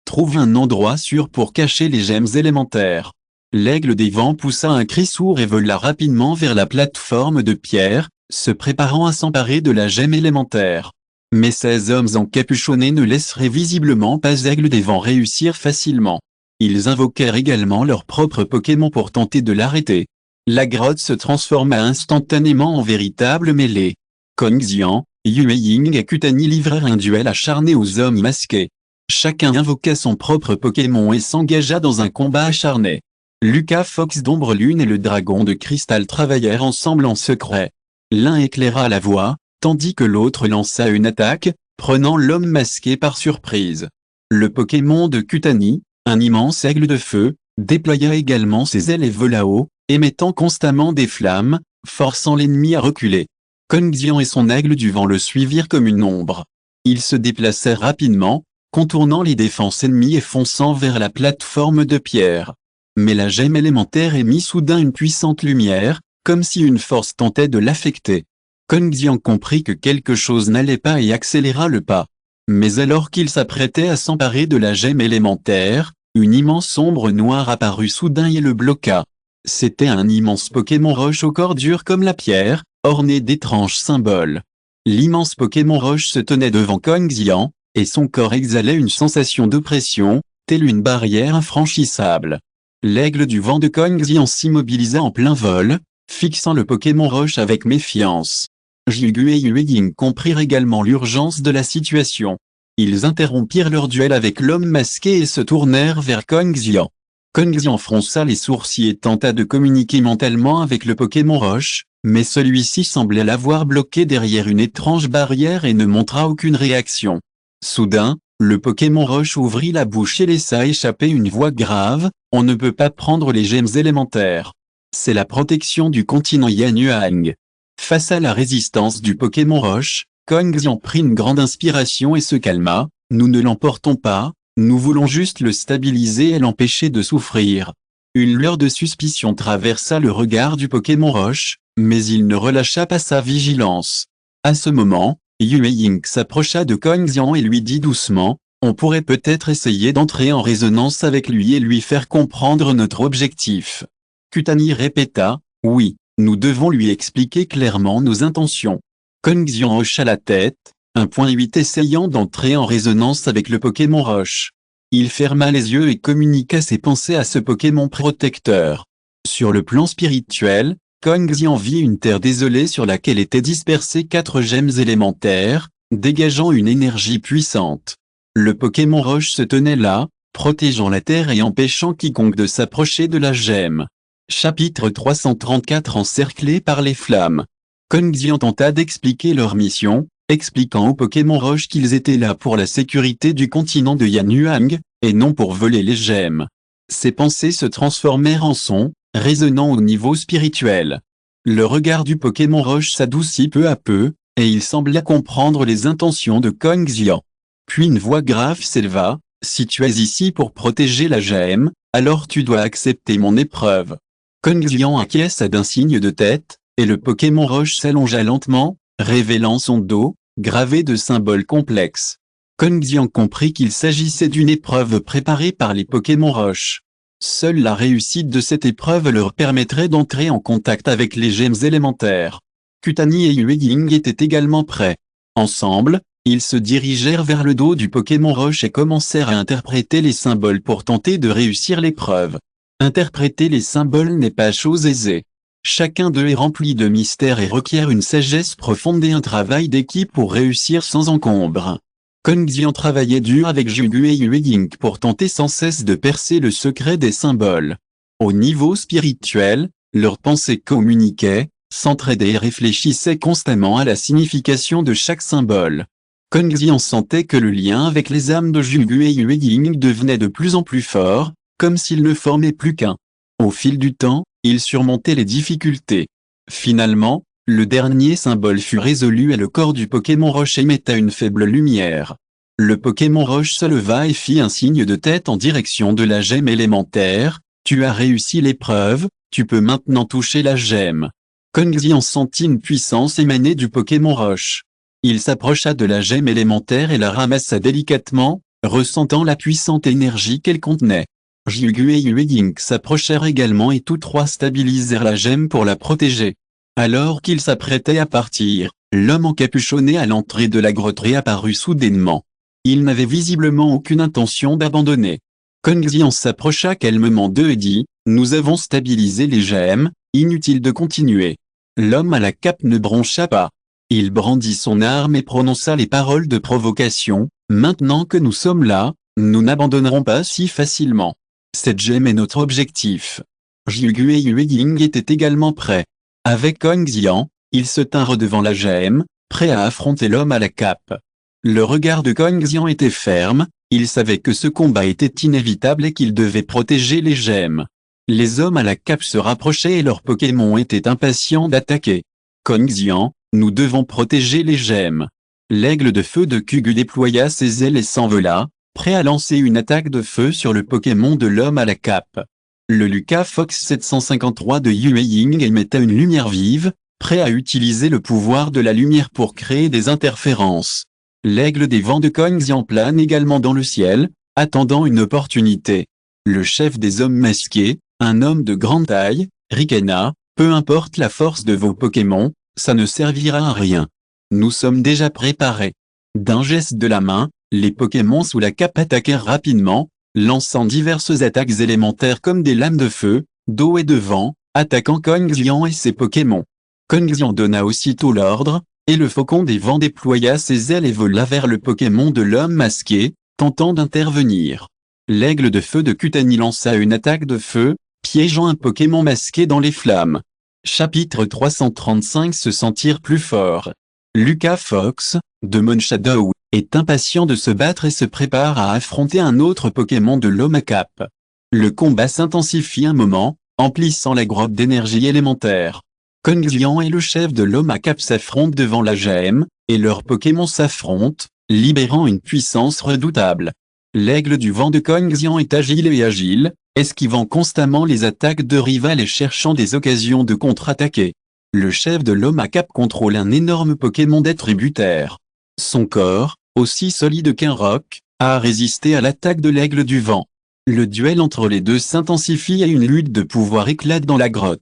A: trouve un endroit sûr pour cacher les gemmes élémentaires. L'Aigle des Vents poussa un cri sourd et vola rapidement vers la plateforme de pierre, se préparant à s'emparer de la gemme élémentaire. Mais ces hommes encapuchonnés ne laisseraient visiblement pas Aigle des Vents réussir facilement. Ils invoquèrent également leur propre Pokémon pour tenter de l'arrêter. La grotte se transforma instantanément en véritable mêlée. Kong Xian, Yue Ying et Kutani livrèrent un duel acharné aux hommes masqués. Chacun invoqua son propre Pokémon et s'engagea dans un combat acharné. Lucas Fox d'Ombre Lune et le dragon de cristal travaillèrent ensemble en secret. L'un éclaira la voie, tandis que l'autre lança une attaque, prenant l'homme masqué par surprise. Le Pokémon de Kutani, un immense aigle de feu, déploya également ses ailes et vola haut, émettant constamment des flammes, forçant l'ennemi à reculer. Kong Xian et son aigle du vent le suivirent comme une ombre. Ils se déplacèrent rapidement, contournant les défenses ennemies et fonçant vers la plateforme de pierre. Mais la gemme élémentaire émit soudain une puissante lumière, comme si une force tentait de l'affecter. Kong Xian comprit que quelque chose n'allait pas et accéléra le pas. Mais alors qu'il s'apprêtait à s'emparer de la gemme élémentaire, une immense ombre noire apparut soudain et le bloqua. C'était un immense Pokémon roche au corps dur comme la pierre, orné d'étranges symboles. L'immense Pokémon roche se tenait devant Kong Xian, et son corps exhalait une sensation d'oppression, telle une barrière infranchissable. L'aigle du vent de Kong Xian s'immobilisa en plein vol, fixant le Pokémon roche avec méfiance. Jigu et Yue Ying comprirent également l'urgence de la situation. Ils interrompirent leur duel avec l'homme masqué et se tournèrent vers Kong Xian. Kong Xian fronça les sourcils et tenta de communiquer mentalement avec le Pokémon roche, mais celui-ci semblait l'avoir bloqué derrière une étrange barrière et ne montra aucune réaction. Soudain, le Pokémon roche ouvrit la bouche et laissa échapper une voix grave, « On ne peut pas prendre les gemmes élémentaires. C'est la protection du continent Yanyuang. » Face à la résistance du Pokémon roche, Kong Xian prit une grande inspiration et se calma, « Nous ne l'emportons pas, nous voulons juste le stabiliser et l'empêcher de souffrir. » Une lueur de suspicion traversa le regard du Pokémon roche, mais il ne relâcha pas sa vigilance. À ce moment, Yue Ying s'approcha de Kong Xian et lui dit doucement, « On pourrait peut-être essayer d'entrer en résonance avec lui et lui faire comprendre notre objectif. » Kutani répéta, « Oui, nous devons lui expliquer clairement nos intentions. » Kong Xian hocha la tête, 1.8 essayant d'entrer en résonance avec le Pokémon roche. Il ferma les yeux et communiqua ses pensées à ce Pokémon protecteur. Sur le plan spirituel, Kong Xian vit une terre désolée sur laquelle étaient dispersées 4 gemmes élémentaires, dégageant une énergie puissante. Le Pokémon roche se tenait là, protégeant la terre et empêchant quiconque de s'approcher de la gemme. Chapitre 334 encerclé par les flammes. Kong Xian tenta d'expliquer leur mission, expliquant aux Pokémon roche qu'ils étaient là pour la sécurité du continent de Yanyuang, et non pour voler les gemmes. Ses pensées se transformèrent en sons, résonnant au niveau spirituel. Le regard du Pokémon roche s'adoucit peu à peu, et il sembla comprendre les intentions de Kong Xian. Puis une voix grave s'éleva, « Si tu es ici pour protéger la gemme, alors tu dois accepter mon épreuve. » Kong Xian acquiesça d'un signe de tête, et le Pokémon roche s'allongea lentement, révélant son dos, gravé de symboles complexes. Kong Xian comprit qu'il s'agissait d'une épreuve préparée par les Pokémon roche. Seule la réussite de cette épreuve leur permettrait d'entrer en contact avec les gemmes élémentaires. Kutani et Yue Ying étaient également prêts. Ensemble, ils se dirigèrent vers le dos du Pokémon roche et commencèrent à interpréter les symboles pour tenter de réussir l'épreuve. Interpréter les symboles n'est pas chose aisée. Chacun d'eux est rempli de mystères et requiert une sagesse profonde et un travail d'équipe pour réussir sans encombre. Kong Xian travaillait dur avec Jigu et Yue Ying pour tenter sans cesse de percer le secret des symboles. Au niveau spirituel, leurs pensées communiquaient, s'entraidaient et réfléchissaient constamment à la signification de chaque symbole. Kong Xian sentait que le lien avec les âmes de Jigu et Yue Ying devenait de plus en plus fort, comme s'ils ne formaient plus qu'un. Au fil du temps, ils surmontaient les difficultés. Finalement, le dernier symbole fut résolu et le corps du Pokémon roche émetta une faible lumière. Le Pokémon roche se leva et fit un signe de tête en direction de la gemme élémentaire. « Tu as réussi l'épreuve, tu peux maintenant toucher la gemme. » Kong Xian sentit une puissance émaner du Pokémon roche. Il s'approcha de la gemme élémentaire et la ramassa délicatement, ressentant la puissante énergie qu'elle contenait. Jigu et Yue Ying s'approchèrent également et tous trois stabilisèrent la gemme pour la protéger. Alors qu'il s'apprêtait à partir, l'homme encapuchonné à l'entrée de la grotte réapparut soudainement. Il n'avait visiblement aucune intention d'abandonner. Kong Xian s'approcha calmement d'eux et dit, « Nous avons stabilisé les gemmes, inutile de continuer. » L'homme à la cape ne broncha pas. Il brandit son arme et prononça les paroles de provocation. Maintenant que nous sommes là, nous n'abandonnerons pas si facilement. Cette gemme est notre objectif. Jiugu et Yue Ying étaient également prêts. Avec Kong Xian, ils se tinrent devant la gemme, prêts à affronter l'homme à la cape. Le regard de Kong Xian était ferme, il savait que ce combat était inévitable et qu'il devait protéger les gemmes. Les hommes à la cape se rapprochaient et leurs Pokémon étaient impatients d'attaquer. Kong Xian, nous devons protéger les gemmes. L'aigle de feu de Kugu déploya ses ailes et s'envola, prêt à lancer une attaque de feu sur le Pokémon de l'homme à la cape. Le Lucas Fox 753 de Yue Ying émettait une lumière vive, prêt à utiliser le pouvoir de la lumière pour créer des interférences. L'aigle des vents de Kong Xian plane également dans le ciel, attendant une opportunité. Le chef des hommes masqués, un homme de grande taille, ricana, peu importe la force de vos Pokémon, ça ne servira à rien. Nous sommes déjà préparés. D'un geste de la main, les Pokémon sous la cape attaquèrent rapidement, lançant diverses attaques élémentaires comme des lames de feu, d'eau et de vent, attaquant Kong Xian et ses Pokémon. Kong Xian donna aussitôt l'ordre, et le faucon des vents déploya ses ailes et vola vers le Pokémon de l'homme masqué, tentant d'intervenir. L'aigle de feu de Kutani lança une attaque de feu, piégeant un Pokémon masqué dans les flammes. Chapitre 335 Se sentir plus fort. Lucas Fox, de Mon Shadow, est impatient de se battre et se prépare à affronter un autre Pokémon de l'homme à cape. Le combat s'intensifie un moment, emplissant la grotte d'énergie élémentaire. Kong Xian et le chef de l'homme à cape s'affrontent devant la gemme, et leurs Pokémon s'affrontent, libérant une puissance redoutable. L'aigle du vent de Kong Xian est agile, esquivant constamment les attaques de rivales et cherchant des occasions de contre-attaquer. Le chef de l'homme à cape contrôle un énorme Pokémon d'attributaire. Son corps, aussi solide qu'un roc, a résisté à l'attaque de l'aigle du vent. Le duel entre les deux s'intensifie et une lutte de pouvoir éclate dans la grotte.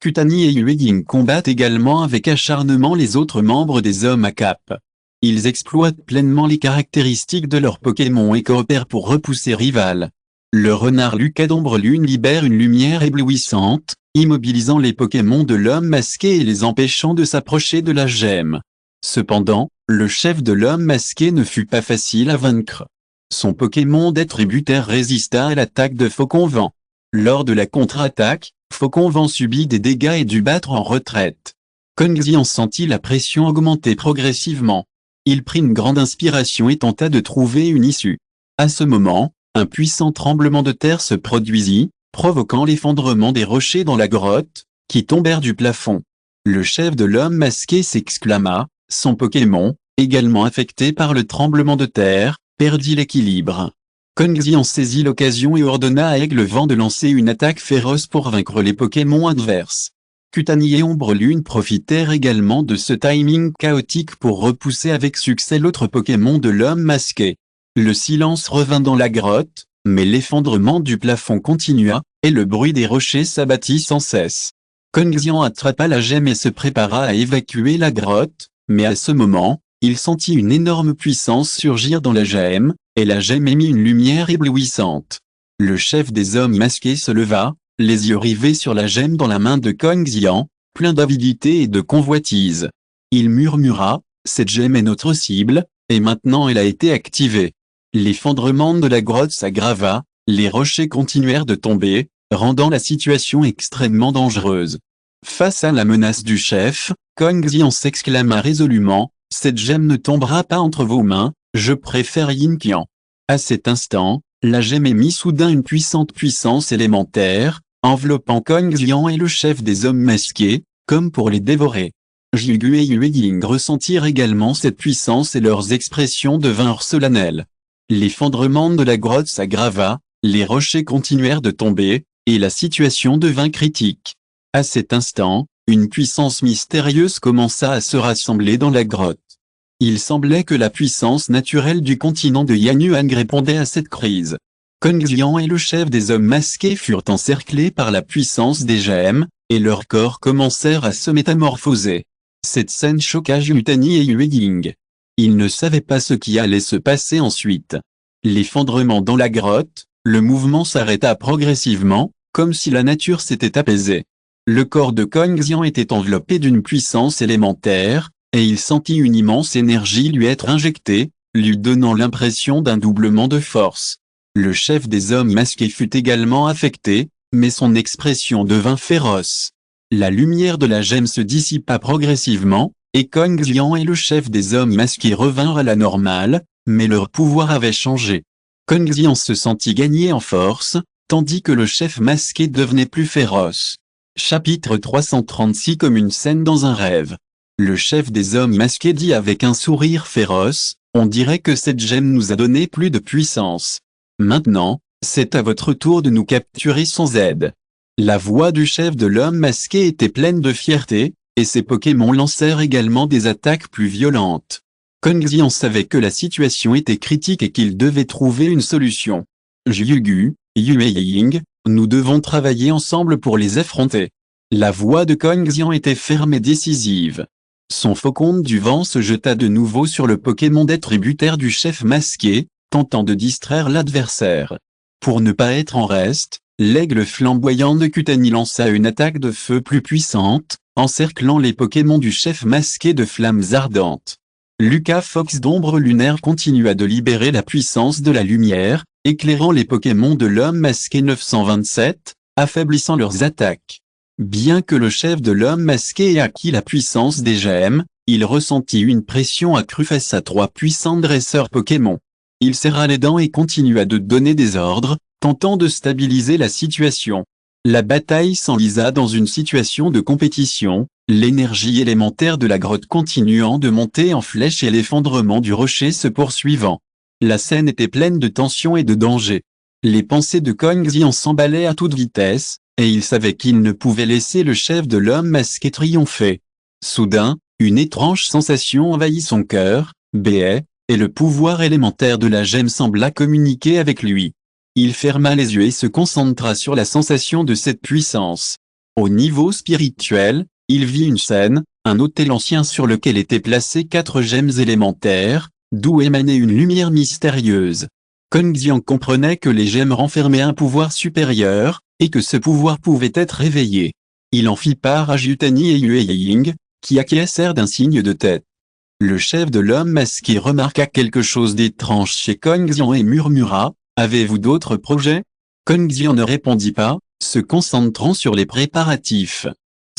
A: Kutani et Yue Ying combattent également avec acharnement les autres membres des hommes à cape. Ils exploitent pleinement les caractéristiques de leurs Pokémon et coopèrent pour repousser rival. Le renard Lucas d'Ombre Lune libère une lumière éblouissante, immobilisant les Pokémon de l'homme masqué et les empêchant de s'approcher de la gemme. Cependant, le chef de l'homme masqué ne fut pas facile à vaincre. Son Pokémon d'attributaire résista à l'attaque de Faucon Vent. Lors de la contre-attaque, Faucon Vent subit des dégâts et dut battre en retraite. Kong Xian sentit la pression augmenter progressivement. Il prit une grande inspiration et tenta de trouver une issue. À ce moment, un puissant tremblement de terre se produisit, provoquant l'effondrement des rochers dans la grotte, qui tombèrent du plafond. Le chef de l'homme masqué s'exclama, son Pokémon, également affecté par le tremblement de terre, perdit l'équilibre. Kong Xian saisit l'occasion et ordonna à Aigle Vent de lancer une attaque féroce pour vaincre les Pokémon adverses. Kutani et Ombre Lune profitèrent également de ce timing chaotique pour repousser avec succès l'autre Pokémon de l'homme masqué. Le silence revint dans la grotte, mais l'effondrement du plafond continua, et le bruit des rochers s'abattit sans cesse. Kong Xian attrapa la gemme et se prépara à évacuer la grotte, mais à ce moment, il sentit une énorme puissance surgir dans la gemme, et la gemme émit une lumière éblouissante. Le chef des hommes masqués se leva, les yeux rivés sur la gemme dans la main de Kong Xian, plein d'avidité et de convoitise. Il murmura, « Cette gemme est notre cible, et maintenant elle a été activée. » L'effondrement de la grotte s'aggrava, les rochers continuèrent de tomber, rendant la situation extrêmement dangereuse. Face à la menace du chef, Kong Xian s'exclama résolument, « Cette gemme ne tombera pas entre vos mains, je préfère Yin Qian. » À cet instant, la gemme émit soudain une puissance élémentaire, enveloppant Kong Xian et le chef des hommes masqués, comme pour les dévorer. Jiugu et Yue Ying ressentirent également cette puissance et leurs expressions devinrent solennelles. L'effondrement de la grotte s'aggrava, les rochers continuèrent de tomber, et la situation devint critique. À cet instant, une puissance mystérieuse commença à se rassembler dans la grotte. Il semblait que la puissance naturelle du continent de Yanyuan répondait à cette crise. Kong Xian et le chef des hommes masqués furent encerclés par la puissance des gemmes, et leurs corps commencèrent à se métamorphoser. Cette scène choqua Kutani et Yue Ying. Ils ne savaient pas ce qui allait se passer ensuite. L'effondrement dans la grotte, le mouvement s'arrêta progressivement, comme si la nature s'était apaisée. Le corps de Kong Xian était enveloppé d'une puissance élémentaire, et il sentit une immense énergie lui être injectée, lui donnant l'impression d'un doublement de force. Le chef des hommes masqués fut également affecté, mais son expression devint féroce. La lumière de la gemme se dissipa progressivement, et Kong Xian et le chef des hommes masqués revinrent à la normale, mais leur pouvoir avait changé. Kong Xian se sentit gagner en force, tandis que le chef masqué devenait plus féroce. Chapitre 336. Comme une scène dans un rêve. Le chef des hommes masqués dit avec un sourire féroce, « On dirait que cette gemme nous a donné plus de puissance. Maintenant, c'est à votre tour de nous capturer sans aide. » La voix du chef de l'homme masqué était pleine de fierté, et ses Pokémon lancèrent également des attaques plus violentes. Kong Xian savait que la situation était critique et qu'il devait trouver une solution. « Jiugu, Yue Ying, nous devons travailler ensemble pour les affronter. » La voix de Kong Xian était ferme et décisive. Son faucon du vent se jeta de nouveau sur le Pokémon des tributaires du chef masqué, tentant de distraire l'adversaire. Pour ne pas être en reste, l'aigle flamboyant de Kutani lança une attaque de feu plus puissante, encerclant les Pokémon du chef masqué de flammes ardentes. Lucas Fox d'ombre lunaire continua de libérer la puissance de la lumière, éclairant les Pokémon de l'homme masqué 927, affaiblissant leurs attaques. Bien que le chef de l'homme masqué ait acquis la puissance des gemmes, il ressentit une pression accrue face à trois puissants dresseurs Pokémon. Il serra les dents et continua de donner des ordres, tentant de stabiliser la situation. La bataille s'enlisa dans une situation de compétition, l'énergie élémentaire de la grotte continuant de monter en flèche et l'effondrement du rocher se poursuivant. La scène était pleine de tension et de danger. Les pensées de Kong Xian s'emballaient à toute vitesse, et il savait qu'il ne pouvait laisser le chef de l'homme masqué triompher. Soudain, une étrange sensation envahit son cœur, et le pouvoir élémentaire de la gemme sembla communiquer avec lui. Il ferma les yeux et se concentra sur la sensation de cette puissance. Au niveau spirituel, il vit une scène, un autel ancien sur lequel étaient placées 4 gemmes élémentaires, d'où émanait une lumière mystérieuse. Kong Xian comprenait que les gemmes renfermaient un pouvoir supérieur, et que ce pouvoir pouvait être réveillé. Il en fit part à Jutani et Yue Ying, qui acquiescèrent d'un signe de tête. Le chef de l'homme masqué remarqua quelque chose d'étrange chez Kong Xian et murmura, « Avez-vous d'autres projets ?» Kong Xian ne répondit pas, se concentrant sur les préparatifs.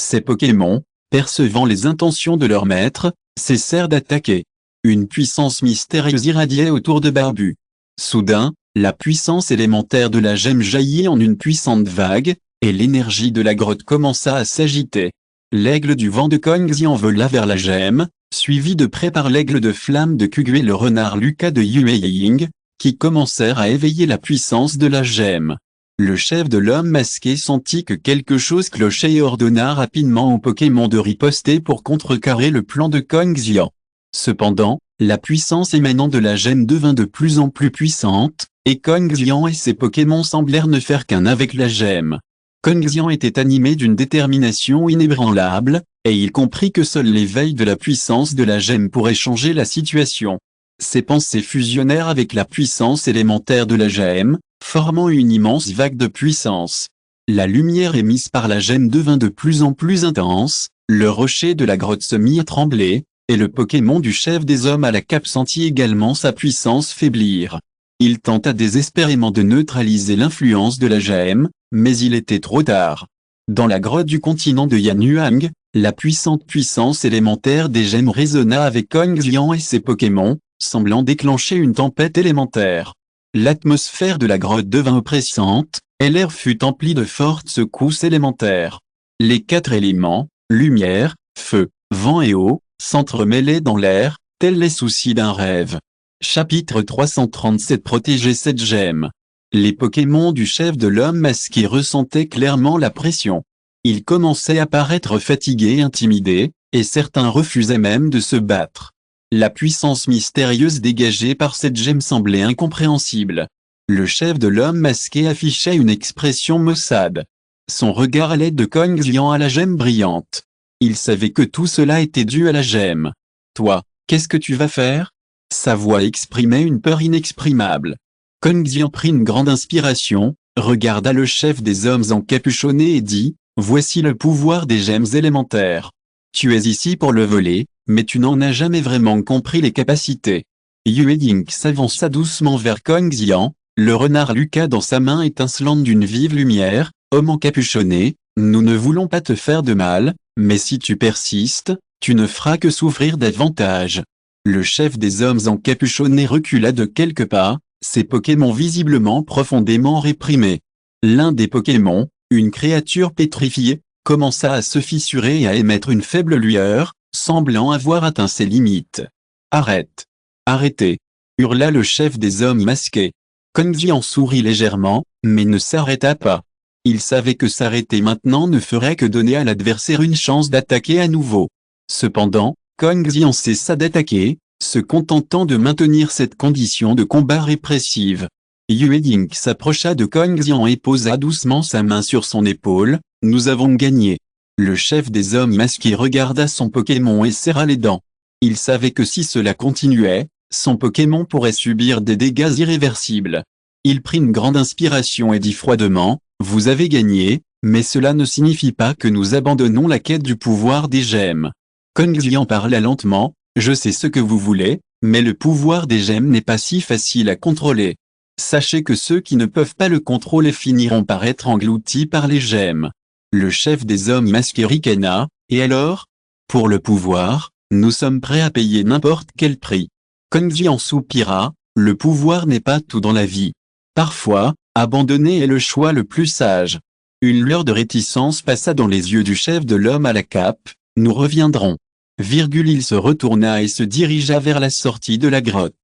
A: Ces Pokémon, percevant les intentions de leur maître, cessèrent d'attaquer. Une puissance mystérieuse irradiait autour de Barbu. Soudain, la puissance élémentaire de la gemme jaillit en une puissante vague, et l'énergie de la grotte commença à s'agiter. L'aigle du vent de Kong Xian vola vers la gemme, suivi de près par l'aigle de flamme de Kugu et le renard Lucas de Yue Ying, qui commencèrent à éveiller la puissance de la gemme. Le chef de l'homme masqué sentit que quelque chose clochait et ordonna rapidement aux Pokémon de riposter pour contrecarrer le plan de Kong Xian. Cependant, la puissance émanant de la gemme devint de plus en plus puissante, et Kong Xian et ses Pokémon semblèrent ne faire qu'un avec la gemme. Kong Xian était animé d'une détermination inébranlable, et il comprit que seul l'éveil de la puissance de la gemme pourrait changer la situation. Ses pensées fusionnèrent avec la puissance élémentaire de la gemme, formant une immense vague de puissance. La lumière émise par la gemme devint de plus en plus intense, le rocher de la grotte se mit à trembler, et le Pokémon du chef des hommes à la cape sentit également sa puissance faiblir. Il tenta désespérément de neutraliser l'influence de la gemme, mais il était trop tard. Dans la grotte du continent de Yanyuang, la puissante puissance élémentaire des gemmes résonna avec Kong Xian et ses Pokémon, semblant déclencher une tempête élémentaire. L'atmosphère de la grotte devint oppressante, et l'air fut empli de fortes secousses élémentaires. Les 4 éléments, lumière, feu, vent et eau, s'entremêlaient dans l'air, tels les soucis d'un rêve. Chapitre 337. Protéger cette gemme. Les Pokémon du chef de l'homme masqué ressentaient clairement la pression. Ils commençaient à paraître fatigués et intimidés, et certains refusaient même de se battre. La puissance mystérieuse dégagée par cette gemme semblait incompréhensible. Le chef de l'homme masqué affichait une expression maussade. Son regard allait de Kong Xian à la gemme brillante. Il savait que tout cela était dû à la gemme. « Toi, qu'est-ce que tu vas faire ?» Sa voix exprimait une peur inexprimable. Kong Xian prit une grande inspiration, regarda le chef des hommes encapuchonné et dit, « Voici le pouvoir des gemmes élémentaires. Tu es ici pour le voler, mais tu n'en as jamais vraiment compris les capacités. Yue Ying s'avança doucement vers Kong Xian, le renard Lucas dans sa main étincelante d'une vive lumière. Homme encapuchonné, nous ne voulons pas te faire de mal, mais si tu persistes, tu ne feras que souffrir davantage. Le chef des hommes encapuchonnés recula de quelques pas, ses Pokémon visiblement profondément réprimés. L'un des Pokémon, une créature pétrifiée, commença à se fissurer et à émettre une faible lueur, semblant avoir atteint ses limites. « Arrête! Arrêtez !» hurla le chef des hommes masqués. Kong Xian sourit légèrement, mais ne s'arrêta pas. Il savait que s'arrêter maintenant ne ferait que donner à l'adversaire une chance d'attaquer à nouveau. Cependant, Kong Xian cessa d'attaquer, se contentant de maintenir cette condition de combat répressive. Yue Ying s'approcha de Kong Xian et posa doucement sa main sur son épaule. « Nous avons gagné. » Le chef des hommes masqués regarda son Pokémon et serra les dents. Il savait que si cela continuait, son Pokémon pourrait subir des dégâts irréversibles. Il prit une grande inspiration et dit froidement, « Vous avez gagné, mais cela ne signifie pas que nous abandonnons la quête du pouvoir des gemmes. » Kong Xian parla lentement, « Je sais ce que vous voulez, mais le pouvoir des gemmes n'est pas si facile à contrôler. Sachez que ceux qui ne peuvent pas le contrôler finiront par être engloutis par les gemmes. » Le chef des hommes masqués ricana, « Et alors? Pour le pouvoir, nous sommes prêts à payer n'importe quel prix. » Kong Xian soupira, « Le pouvoir n'est pas tout dans la vie. Parfois, abandonner est le choix le plus sage. » Une lueur de réticence passa dans les yeux du chef de l'homme à la cape, « Nous reviendrons. » Il se retourna et se dirigea vers la sortie de la grotte.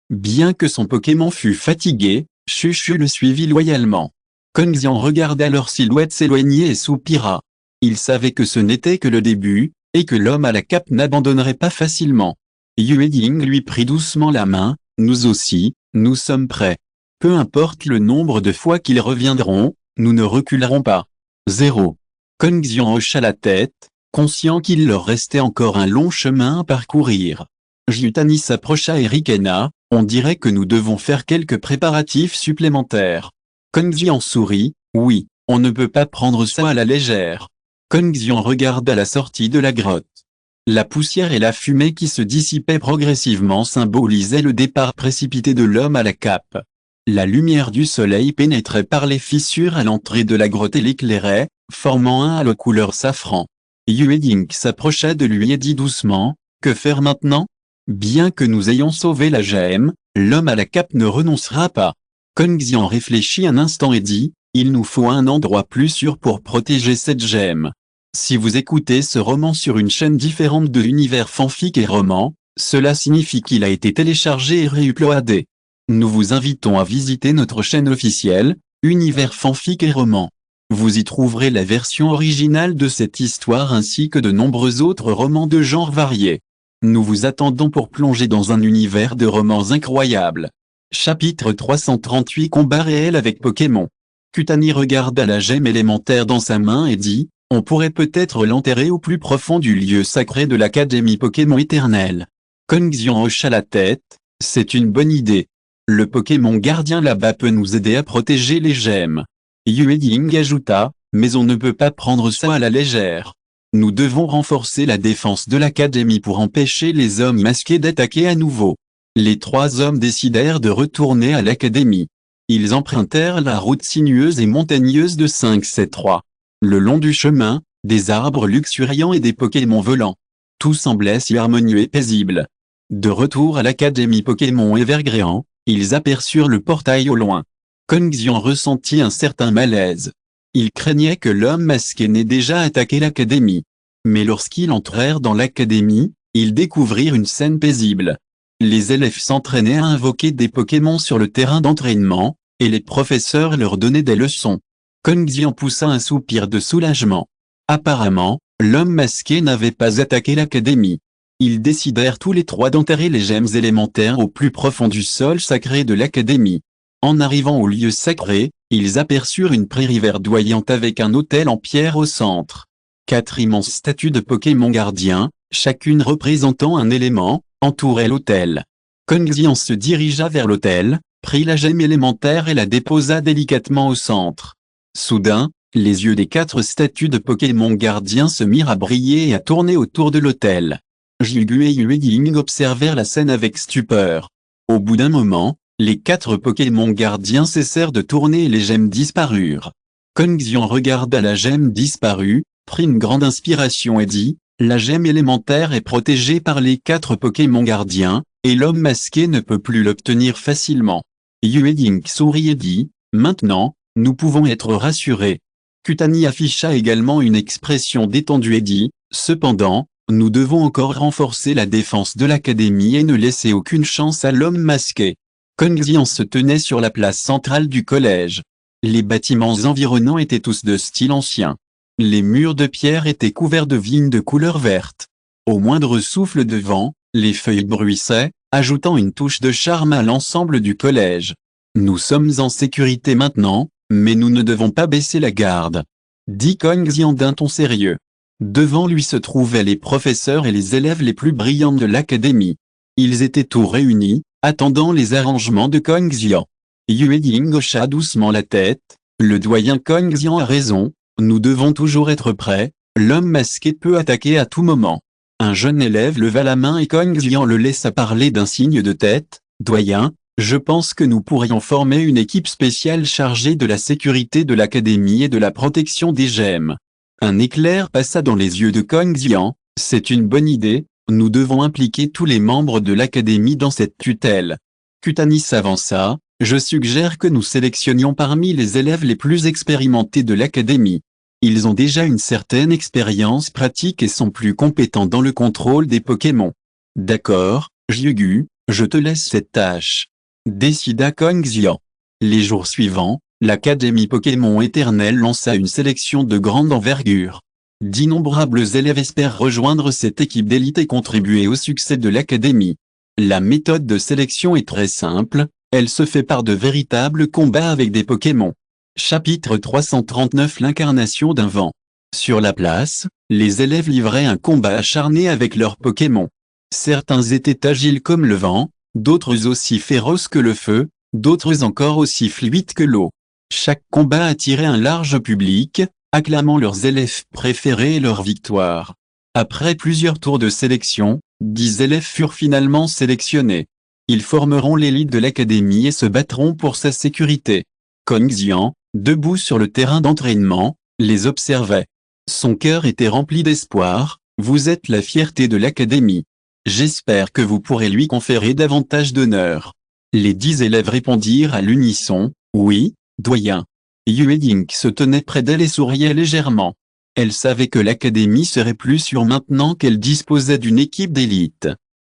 A: Bien que son Pokémon fût fatigué, Chuchu le suivit loyalement. Kong Xian regarda leur silhouette s'éloigner et soupira. Il savait que ce n'était que le début, et que l'homme à la cape n'abandonnerait pas facilement. Yue Ying lui prit doucement la main, « Nous aussi, nous sommes prêts. Peu importe le nombre de fois qu'ils reviendront, nous ne reculerons pas. 0. » Kong Xian hocha la tête, conscient qu'il leur restait encore un long chemin à parcourir. Jutani s'approcha et ricana, « On dirait que nous devons faire quelques préparatifs supplémentaires. » Kong Xian sourit, « Oui, on ne peut pas prendre ça à la légère. » Kong Xian regarda la sortie de la grotte. La poussière et la fumée qui se dissipaient progressivement symbolisaient le départ précipité de l'homme à la cape. La lumière du soleil pénétrait par les fissures à l'entrée de la grotte et l'éclairait, formant un halo couleur safran. Yue Ying s'approcha de lui et dit doucement, « Que faire maintenant? Bien que nous ayons sauvé la gemme, l'homme à la cape ne renoncera pas. » Kong Xian réfléchit un instant et dit, « Il nous faut un endroit plus sûr pour protéger cette gemme. » Si vous écoutez ce roman sur une chaîne différente de l'univers fanfic et roman, cela signifie qu'il a été téléchargé et réuploadé. Nous vous invitons à visiter notre chaîne officielle, Univers fanfic et roman. Vous y trouverez la version originale de cette histoire ainsi que de nombreux autres romans de genres variés. Nous vous attendons pour plonger dans un univers de romans incroyables. Chapitre 338 Combat réel avec Pokémon. Kutani regarda la gemme élémentaire dans sa main et dit, « On pourrait peut-être l'enterrer au plus profond du lieu sacré de l'Académie Pokémon éternelle. » Kong Xian hocha la tête, « C'est une bonne idée. Le Pokémon gardien là-bas peut nous aider à protéger les gemmes. » Yue Ying ajouta, « Mais on ne peut pas prendre ça à la légère. Nous devons renforcer la défense de l'Académie pour empêcher les hommes masqués d'attaquer à nouveau. » Les trois hommes décidèrent de retourner à l'Académie. Ils empruntèrent la route sinueuse et montagneuse de 573. Le long du chemin, des arbres luxuriants et des Pokémon volants. Tout semblait si harmonieux et paisible. De retour à l'Académie Pokémon Evergréant, ils aperçurent le portail au loin. Kong Xian ressentit un certain malaise. Il craignait que l'homme masqué n'ait déjà attaqué l'Académie. Mais lorsqu'ils entrèrent dans l'Académie, ils découvrirent une scène paisible. Les élèves s'entraînaient à invoquer des Pokémon sur le terrain d'entraînement, et les professeurs leur donnaient des leçons. Kong Xian poussa un soupir de soulagement. Apparemment, l'homme masqué n'avait pas attaqué l'Académie. Ils décidèrent tous les trois d'enterrer les gemmes élémentaires au plus profond du sol sacré de l'Académie. En arrivant au lieu sacré, ils aperçurent une prairie verdoyante avec un autel en pierre au centre. 4 immenses statues de Pokémon gardiens, chacune représentant un élément, entouraient l'autel. Kong Xian se dirigea vers l'autel, prit la gemme élémentaire et la déposa délicatement au centre. Soudain, les yeux des 4 statues de Pokémon gardiens se mirent à briller et à tourner autour de l'autel. Jilgu et Yue Ying observèrent la scène avec stupeur. Au bout d'un moment, les 4 Pokémon gardiens cessèrent de tourner et les gemmes disparurent. Kongxian regarda la gemme disparue, prit une grande inspiration et dit, « La gemme élémentaire est protégée par les 4 Pokémon gardiens, et l'homme masqué ne peut plus l'obtenir facilement. » Yue Ying sourit et dit, « Maintenant, nous pouvons être rassurés. » Kutani afficha également une expression détendue et dit, « Cependant, nous devons encore renforcer la défense de l'académie et ne laisser aucune chance à l'homme masqué. » Kongxian se tenait sur la place centrale du collège. Les bâtiments environnants étaient tous de style ancien. Les murs de pierre étaient couverts de vignes de couleur verte. Au moindre souffle de vent, les feuilles bruissaient, ajoutant une touche de charme à l'ensemble du collège. « Nous sommes en sécurité maintenant, mais nous ne devons pas baisser la garde, » dit Kongxian d'un ton sérieux. Devant lui se trouvaient les professeurs et les élèves les plus brillants de l'académie. Ils étaient tous réunis, attendant les arrangements de Kongxian. Yue Ying hocha doucement la tête, « Le doyen Kongxian a raison, nous devons toujours être prêts, l'homme masqué peut attaquer à tout moment. » Un jeune élève leva la main et Kongxian le laissa parler d'un signe de tête, « Doyen, je pense que nous pourrions former une équipe spéciale chargée de la sécurité de l'académie et de la protection des gemmes. » Un éclair passa dans les yeux de Kongxian, « C'est une bonne idée, nous devons impliquer tous les membres de l'académie dans cette tutelle. » Kutani s'avança, « Je suggère que nous sélectionnions parmi les élèves les plus expérimentés de l'académie. Ils ont déjà une certaine expérience pratique et sont plus compétents dans le contrôle des Pokémon. »« D'accord, Jiugu, je te laisse cette tâche. » décida Kongxian. Les jours suivants, l'Académie Pokémon Éternelle lança une sélection de grande envergure. D'innombrables élèves espèrent rejoindre cette équipe d'élite et contribuer au succès de l'Académie. La méthode de sélection est très simple, elle se fait par de véritables combats avec des Pokémon. Chapitre 339 L'incarnation d'un vent. Sur la place, les élèves livraient un combat acharné avec leurs Pokémon. Certains étaient agiles comme le vent, d'autres aussi féroces que le feu, d'autres encore aussi fluides que l'eau. Chaque combat attirait un large public, acclamant leurs élèves préférés et leur victoire. Après plusieurs tours de sélection, 10 élèves furent finalement sélectionnés. Ils formeront l'élite de l'académie et se battront pour sa sécurité. Kongxian, debout sur le terrain d'entraînement, les observait. Son cœur était rempli d'espoir, « Vous êtes la fierté de l'académie. J'espère que vous pourrez lui conférer davantage d'honneur. » Les 10 élèves répondirent à l'unisson, « Oui, doyen. » Yue Ying se tenait près d'elle et souriait légèrement. Elle savait que l'académie serait plus sûre maintenant qu'elle disposait d'une équipe d'élite.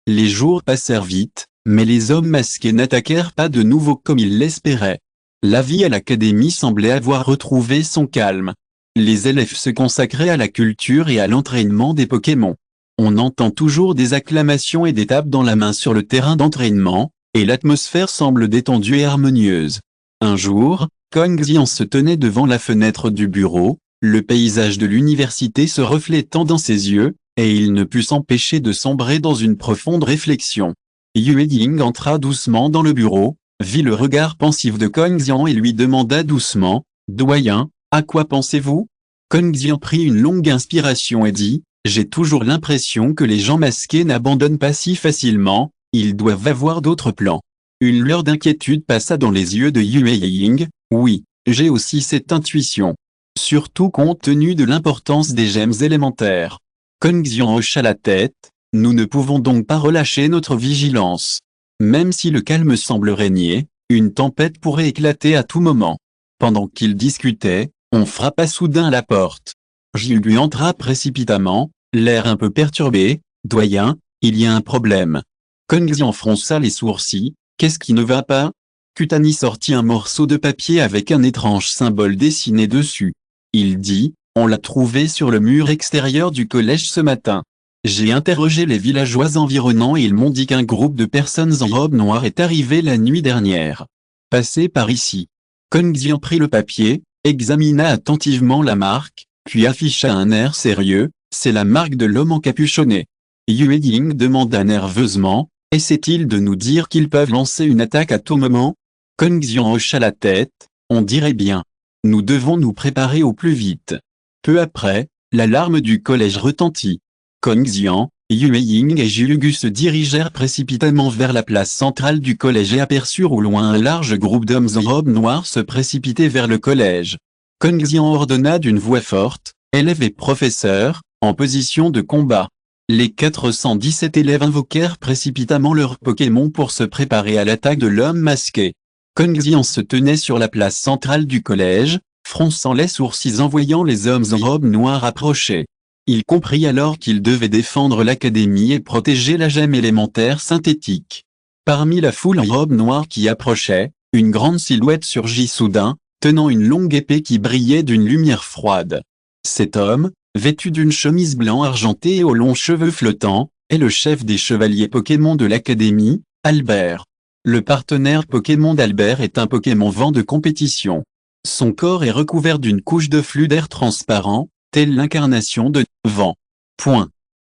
A: Les jours passèrent vite, mais les hommes masqués n'attaquèrent pas de nouveau comme ils l'espéraient. La vie à l'académie semblait avoir retrouvé son calme. Les élèves se consacraient à la culture et à l'entraînement des Pokémon. On entend toujours des acclamations et des tapes dans la main sur le terrain d'entraînement, et l'atmosphère semble détendue et harmonieuse. Un jour, Kongxian se tenait devant la fenêtre du bureau, le paysage de l'université se reflétant dans ses yeux, et il ne put s'empêcher de sombrer dans une profonde réflexion. Yue Ying entra doucement dans le bureau, vit le regard pensif de Kongxian et lui demanda doucement, « Doyen, à quoi pensez-vous » Kongxian prit une longue inspiration et dit, « J'ai toujours l'impression que les gens masqués n'abandonnent pas si facilement, ils doivent avoir d'autres plans. » Une lueur d'inquiétude passa dans les yeux de Yue Ying, « Oui, j'ai aussi cette intuition. Surtout compte tenu de l'importance des gemmes élémentaires. » Kongxian hocha la tête, « Nous ne pouvons donc pas relâcher notre vigilance. Même si le calme semble régner, une tempête pourrait éclater à tout moment. » Pendant qu'ils discutaient, on frappa soudain à la porte. Jilgu entra précipitamment, l'air un peu perturbé, « Doyen, il y a un problème. » Kongxian fronça les sourcils, « Qu'est-ce qui ne va pas ?» Kutani sortit un morceau de papier avec un étrange symbole dessiné dessus. Il dit, « On l'a trouvé sur le mur extérieur du collège ce matin. J'ai interrogé les villageois environnants et ils m'ont dit qu'un groupe de personnes en robe noire est arrivé la nuit dernière. Passez par ici. » Kongxian prit le papier, examina attentivement la marque, puis afficha un air sérieux, « C'est la marque de l'homme encapuchonné. » Yue Ying demanda nerveusement, « Essaie-t-il de nous dire qu'ils peuvent lancer une attaque à tout moment ?» Kongxian hocha la tête, « On dirait bien. Nous devons nous préparer au plus vite. » Peu après, l'alarme du collège retentit. Kongxian, Yue Ying et Jiugu se dirigèrent précipitamment vers la place centrale du collège et aperçurent au loin un large groupe d'hommes en robe noire se précipiter vers le collège. Kongxian ordonna d'une voix forte, « Élèves et professeurs, en position de combat ». Les 417 élèves invoquèrent précipitamment leurs Pokémon pour se préparer à l'attaque de l'homme masqué. Kongxian se tenait sur la place centrale du collège, fronçant les sourcils en voyant les hommes en robe noire approcher. Il comprit alors qu'il devait défendre l'académie et protéger la gemme élémentaire synthétique. Parmi la foule en robe noire qui approchait, une grande silhouette surgit soudain, tenant une longue épée qui brillait d'une lumière froide. Cet homme, vêtu d'une chemise blanc argentée et aux longs cheveux flottants, est le chef des chevaliers Pokémon de l'académie, Albert. Le partenaire Pokémon d'Albert est un Pokémon vent de compétition. Son corps est recouvert d'une couche de flux d'air transparent, telle l'incarnation de vent.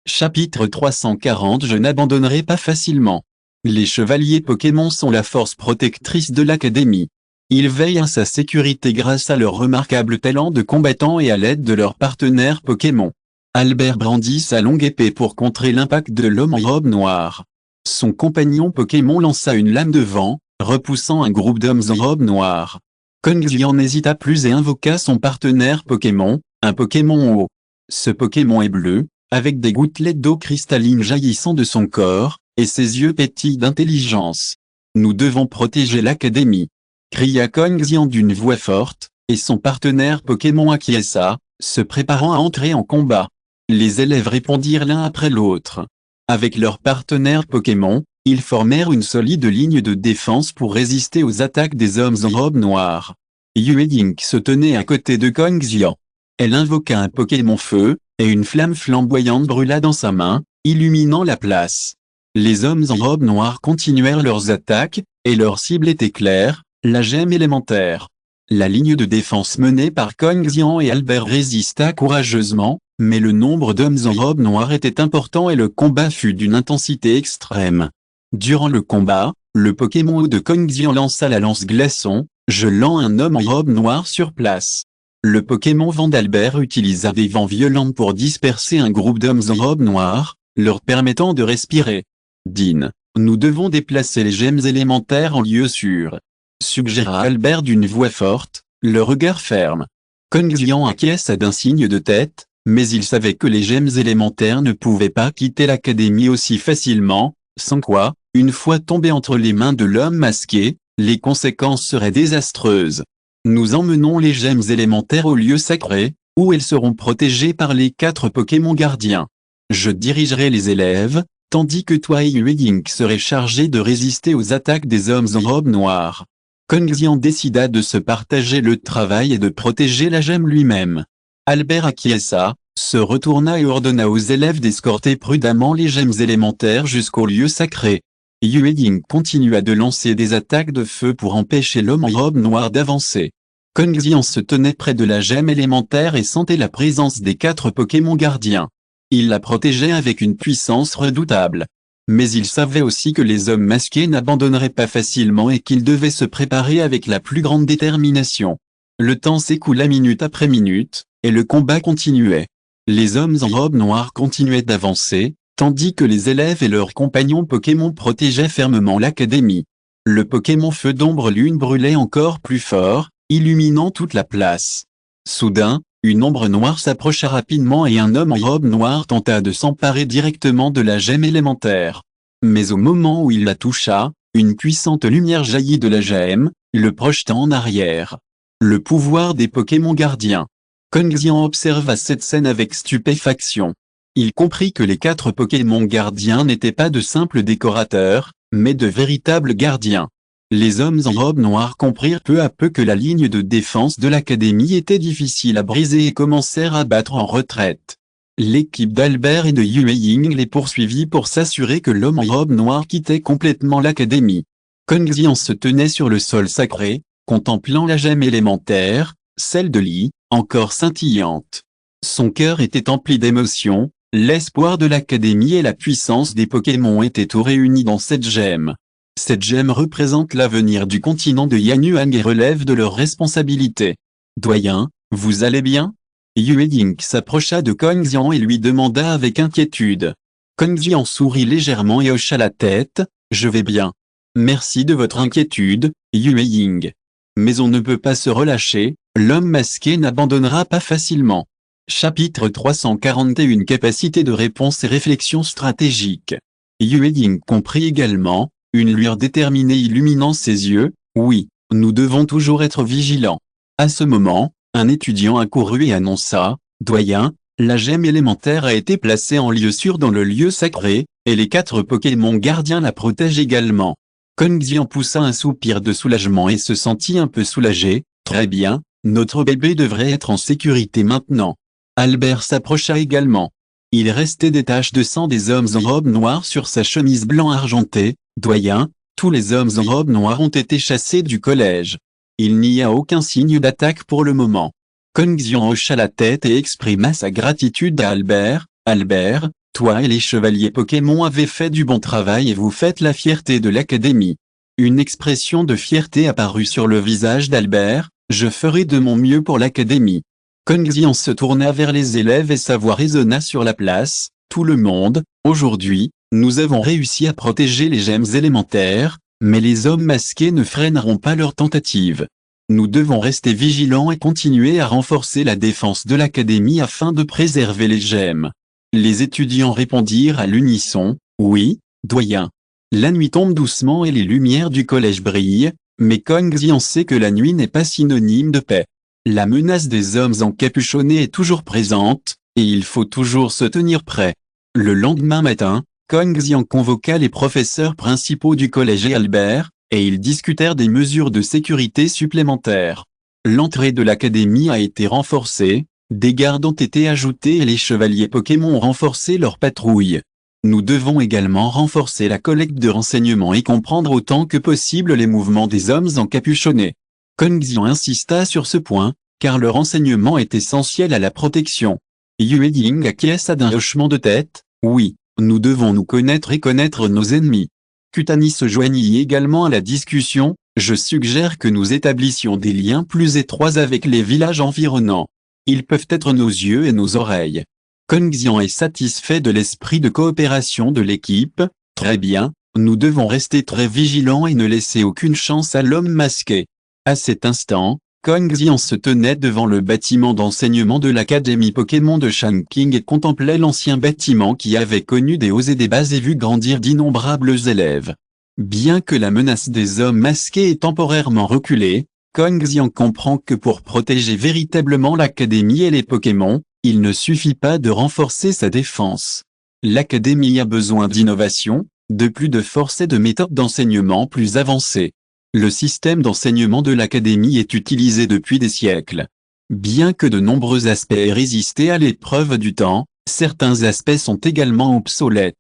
A: Chapitre 340 Je n'abandonnerai pas facilement. Les chevaliers Pokémon sont la force protectrice de l'académie. Ils veillent à sa sécurité grâce à leur remarquable talent de combattant et à l'aide de leurs partenaires Pokémon. Albert brandit sa longue épée pour contrer l'impact de l'homme en robe noire. Son compagnon Pokémon lança une lame de vent, repoussant un groupe d'hommes en robe noire. Kongxian n'hésita plus et invoqua son partenaire Pokémon, un Pokémon haut. Ce Pokémon est bleu, avec des gouttelettes d'eau cristalline jaillissant de son corps, et ses yeux pétillent d'intelligence. Nous devons protéger l'académie, cria Kongxian d'une voix forte, et son partenaire Pokémon acquiesça, se préparant à entrer en combat. Les élèves répondirent l'un après l'autre. Avec leurs partenaires Pokémon, ils formèrent une solide ligne de défense pour résister aux attaques des hommes en robe noire. Yue Ying se tenait à côté de Kongxian. Elle invoqua un Pokémon feu, et une flamme flamboyante brûla dans sa main, illuminant la place. Les hommes en robe noire continuèrent leurs attaques, et leur cible était claire, la gemme élémentaire. La ligne de défense menée par Kongxian et Albert résista courageusement, mais le nombre d'hommes en robe noire était important et le combat fut d'une intensité extrême. Durant le combat, le Pokémon de Kongxian lança la lance glaçon, gelant un homme en robe noire sur place. Le Pokémon vent d'Albert utilisa des vents violents pour disperser un groupe d'hommes en robe noire, leur permettant de respirer. Dean, nous devons déplacer les gemmes élémentaires en lieu sûr, suggéra Albert d'une voix forte, le regard ferme. Kongxian acquiesça d'un signe de tête, mais il savait que les gemmes élémentaires ne pouvaient pas quitter l'académie aussi facilement, sans quoi, une fois tombées entre les mains de l'homme masqué, les conséquences seraient désastreuses. Nous emmenons les gemmes élémentaires au lieu sacré, où elles seront protégées par les 4 Pokémon gardiens. Je dirigerai les élèves, tandis que toi et Yue Ying serez chargés de résister aux attaques des hommes en robe noire. Kongxian décida de se partager le travail et de protéger la gemme lui-même. Albert acquiesça, se retourna et ordonna aux élèves d'escorter prudemment les gemmes élémentaires jusqu'au lieu sacré. Yue Ying continua de lancer des attaques de feu pour empêcher l'homme en robe noire d'avancer. Kongxian se tenait près de la gemme élémentaire et sentait la présence des 4 Pokémon gardiens. Il la protégeait avec une puissance redoutable. Mais il savait aussi que les hommes masqués n'abandonneraient pas facilement et qu'ils devaient se préparer avec la plus grande détermination. Le temps s'écoula minute après minute, et le combat continuait. Les hommes en robe noire continuaient d'avancer, tandis que les élèves et leurs compagnons Pokémon protégeaient fermement l'académie. Le Pokémon feu d'ombre lune brûlait encore plus fort, illuminant toute la place. Soudain, une ombre noire s'approcha rapidement et un homme en robe noire tenta de s'emparer directement de la gemme élémentaire. Mais au moment où il la toucha, une puissante lumière jaillit de la gemme, le projetant en arrière. Le pouvoir des Pokémon gardiens. Kongxian observa cette scène avec stupéfaction. Il comprit que les 4 Pokémon gardiens n'étaient pas de simples décorateurs, mais de véritables gardiens. Les hommes en robe noire comprirent peu à peu que la ligne de défense de l'académie était difficile à briser et commencèrent à battre en retraite. L'équipe d'Albert et de Yue Ying les poursuivit pour s'assurer que l'homme en robe noire quittait complètement l'académie. Kongxian se tenait sur le sol sacré, contemplant la gemme élémentaire, celle de Li, encore scintillante. Son cœur était empli d'émotion, l'espoir de l'académie et la puissance des Pokémon étaient tout réunis dans cette gemme. Cette gemme représente l'avenir du continent de Yanyuan et relève de leur responsabilité. Doyen, vous allez bien? Yue Ying s'approcha de Kongxian et lui demanda avec inquiétude. Kong Jian sourit légèrement et hocha la tête, « Je vais bien. Merci de votre inquiétude, Yue Ying. Mais on ne peut pas se relâcher, l'homme masqué n'abandonnera pas facilement. » Chapitre 341 Capacité de réponse et réflexion stratégique. Yue Ying comprit également, une lueur déterminée illuminant ses yeux, « Oui, nous devons toujours être vigilants. » À ce moment, un étudiant accourut et annonça, « Doyen, la gemme élémentaire a été placée en lieu sûr dans le lieu sacré, et les 4 Pokémon gardiens la protègent également. » Kong Jian poussa un soupir de soulagement et se sentit un peu soulagé, « Très bien, notre bébé devrait être en sécurité maintenant. » Albert s'approcha également. Il restait des taches de sang des hommes en robe noire sur sa chemise blanc argentée, « Doyen, tous les hommes en robe noire ont été chassés du collège. Il n'y a aucun signe d'attaque pour le moment. » Kong Jian hocha la tête et exprima sa gratitude à Albert, « Albert, toi et les chevaliers Pokémon avez fait du bon travail et vous faites la fierté de l'académie. » Une expression de fierté apparut sur le visage d'Albert, « Je ferai de mon mieux pour l'académie. » Kong Jian se tourna vers les élèves et sa voix résonna sur la place, « Tout le monde, aujourd'hui, nous avons réussi à protéger les gemmes élémentaires, mais les hommes masqués ne freineront pas leur tentative. Nous devons rester vigilants et continuer à renforcer la défense de l'académie afin de préserver les gemmes. » Les étudiants répondirent à l'unisson, « Oui, doyen. » La nuit tombe doucement et les lumières du collège brillent, mais Kong Jian sait que la nuit n'est pas synonyme de paix. La menace des hommes encapuchonnés est toujours présente, et il faut toujours se tenir prêt. Le lendemain matin, Kong Jian convoqua les professeurs principaux du collège et Albert, et ils discutèrent des mesures de sécurité supplémentaires. L'entrée de l'académie a été renforcée, des gardes ont été ajoutés et les chevaliers Pokémon ont renforcé leur patrouille. Nous devons également renforcer la collecte de renseignements et comprendre autant que possible les mouvements des hommes encapuchonnés. Kong Jian insista sur ce point, car le renseignement est essentiel à la protection. Yue Ying acquiesça d'un hochement de tête, « Oui, nous devons nous connaître et connaître nos ennemis. » Kutani se joignit également à la discussion, « Je suggère que nous établissions des liens plus étroits avec les villages environnants. Ils peuvent être nos yeux et nos oreilles. » Kong Jian est satisfait de l'esprit de coopération de l'équipe, « Très bien, nous devons rester très vigilants et ne laisser aucune chance à l'homme masqué. » À cet instant, Kong Jian se tenait devant le bâtiment d'enseignement de l'Académie Pokémon de Shanking et contemplait l'ancien bâtiment qui avait connu des hauts et des bas et vu grandir d'innombrables élèves. Bien que la menace des hommes masqués ait temporairement reculé, Kong Jian comprend que pour protéger véritablement l'Académie et les Pokémon, il ne suffit pas de renforcer sa défense. L'Académie a besoin d'innovation, de plus de force et de méthodes d'enseignement plus avancées. Le système d'enseignement de l'Académie est utilisé depuis des siècles. Bien que de nombreux aspects aient résisté à l'épreuve du temps, certains aspects sont également obsolètes.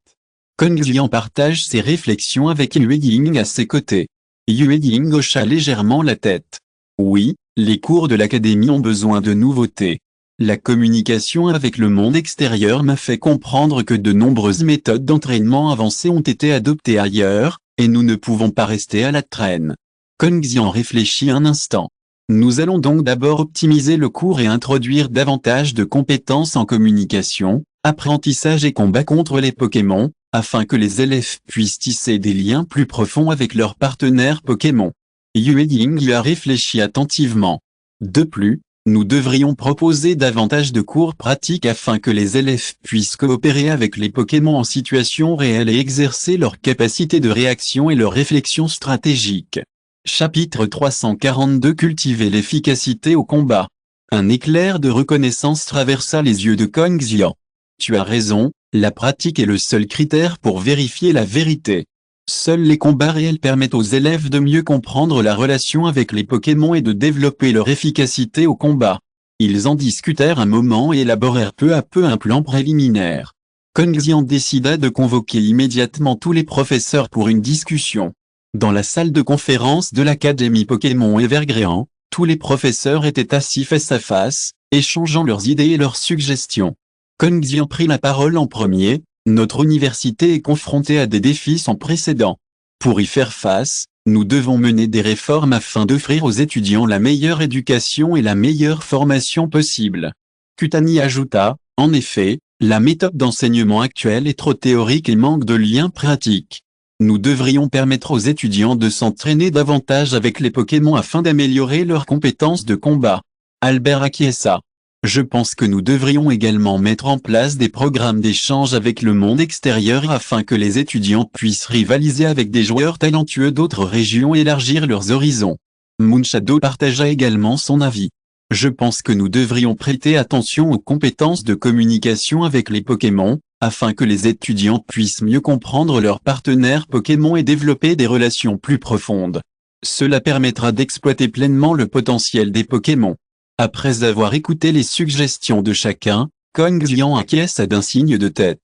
A: Kong Jian partage ses réflexions avec Yue Ying à ses côtés. Yue Ying hocha légèrement la tête. Oui, les cours de l'Académie ont besoin de nouveautés. La communication avec le monde extérieur m'a fait comprendre que de nombreuses méthodes d'entraînement avancées ont été adoptées ailleurs, et nous ne pouvons pas rester à la traîne. Kong Jian réfléchit un instant. Nous allons donc d'abord optimiser le cours et introduire davantage de compétences en communication, apprentissage et combat contre les Pokémon, afin que les élèves puissent tisser des liens plus profonds avec leurs partenaires Pokémon. Yue Ying y a réfléchi attentivement. De plus, nous devrions proposer davantage de cours pratiques afin que les élèves puissent coopérer avec les Pokémon en situation réelle et exercer leur capacité de réaction et leur réflexion stratégique. Chapitre 342 Cultiver l'efficacité au combat. Un éclair de reconnaissance traversa les yeux de Kong Jian. Tu as raison, la pratique est le seul critère pour vérifier la vérité. Seuls les combats réels permettent aux élèves de mieux comprendre la relation avec les Pokémon et de développer leur efficacité au combat. Ils en discutèrent un moment et élaborèrent peu à peu un plan préliminaire. Kong Jian décida de convoquer immédiatement tous les professeurs pour une discussion. Dans la salle de conférence de l'Académie Pokémon Evergréant, tous les professeurs étaient assis face à face, échangeant leurs idées et leurs suggestions. Kong Jian prit la parole en premier. Notre université est confrontée à des défis sans précédent. Pour y faire face, nous devons mener des réformes afin d'offrir aux étudiants la meilleure éducation et la meilleure formation possible. Kutani ajouta, en effet, La méthode d'enseignement actuelle est trop théorique et manque de liens pratiques. Nous devrions permettre aux étudiants de s'entraîner davantage avec les Pokémon afin d'améliorer leurs compétences de combat. Albert acquiesça. Je pense que nous devrions également mettre en place des programmes d'échange avec le monde extérieur afin que les étudiants puissent rivaliser avec des joueurs talentueux d'autres régions et élargir leurs horizons. Moonshadow partagea également son avis. Je pense que nous devrions prêter attention aux compétences de communication avec les Pokémon, afin que les étudiants puissent mieux comprendre leurs partenaires Pokémon et développer des relations plus profondes. Cela permettra d'exploiter pleinement le potentiel des Pokémon. Après avoir écouté les suggestions de chacun, Kong Xian acquiesça d'un signe de tête.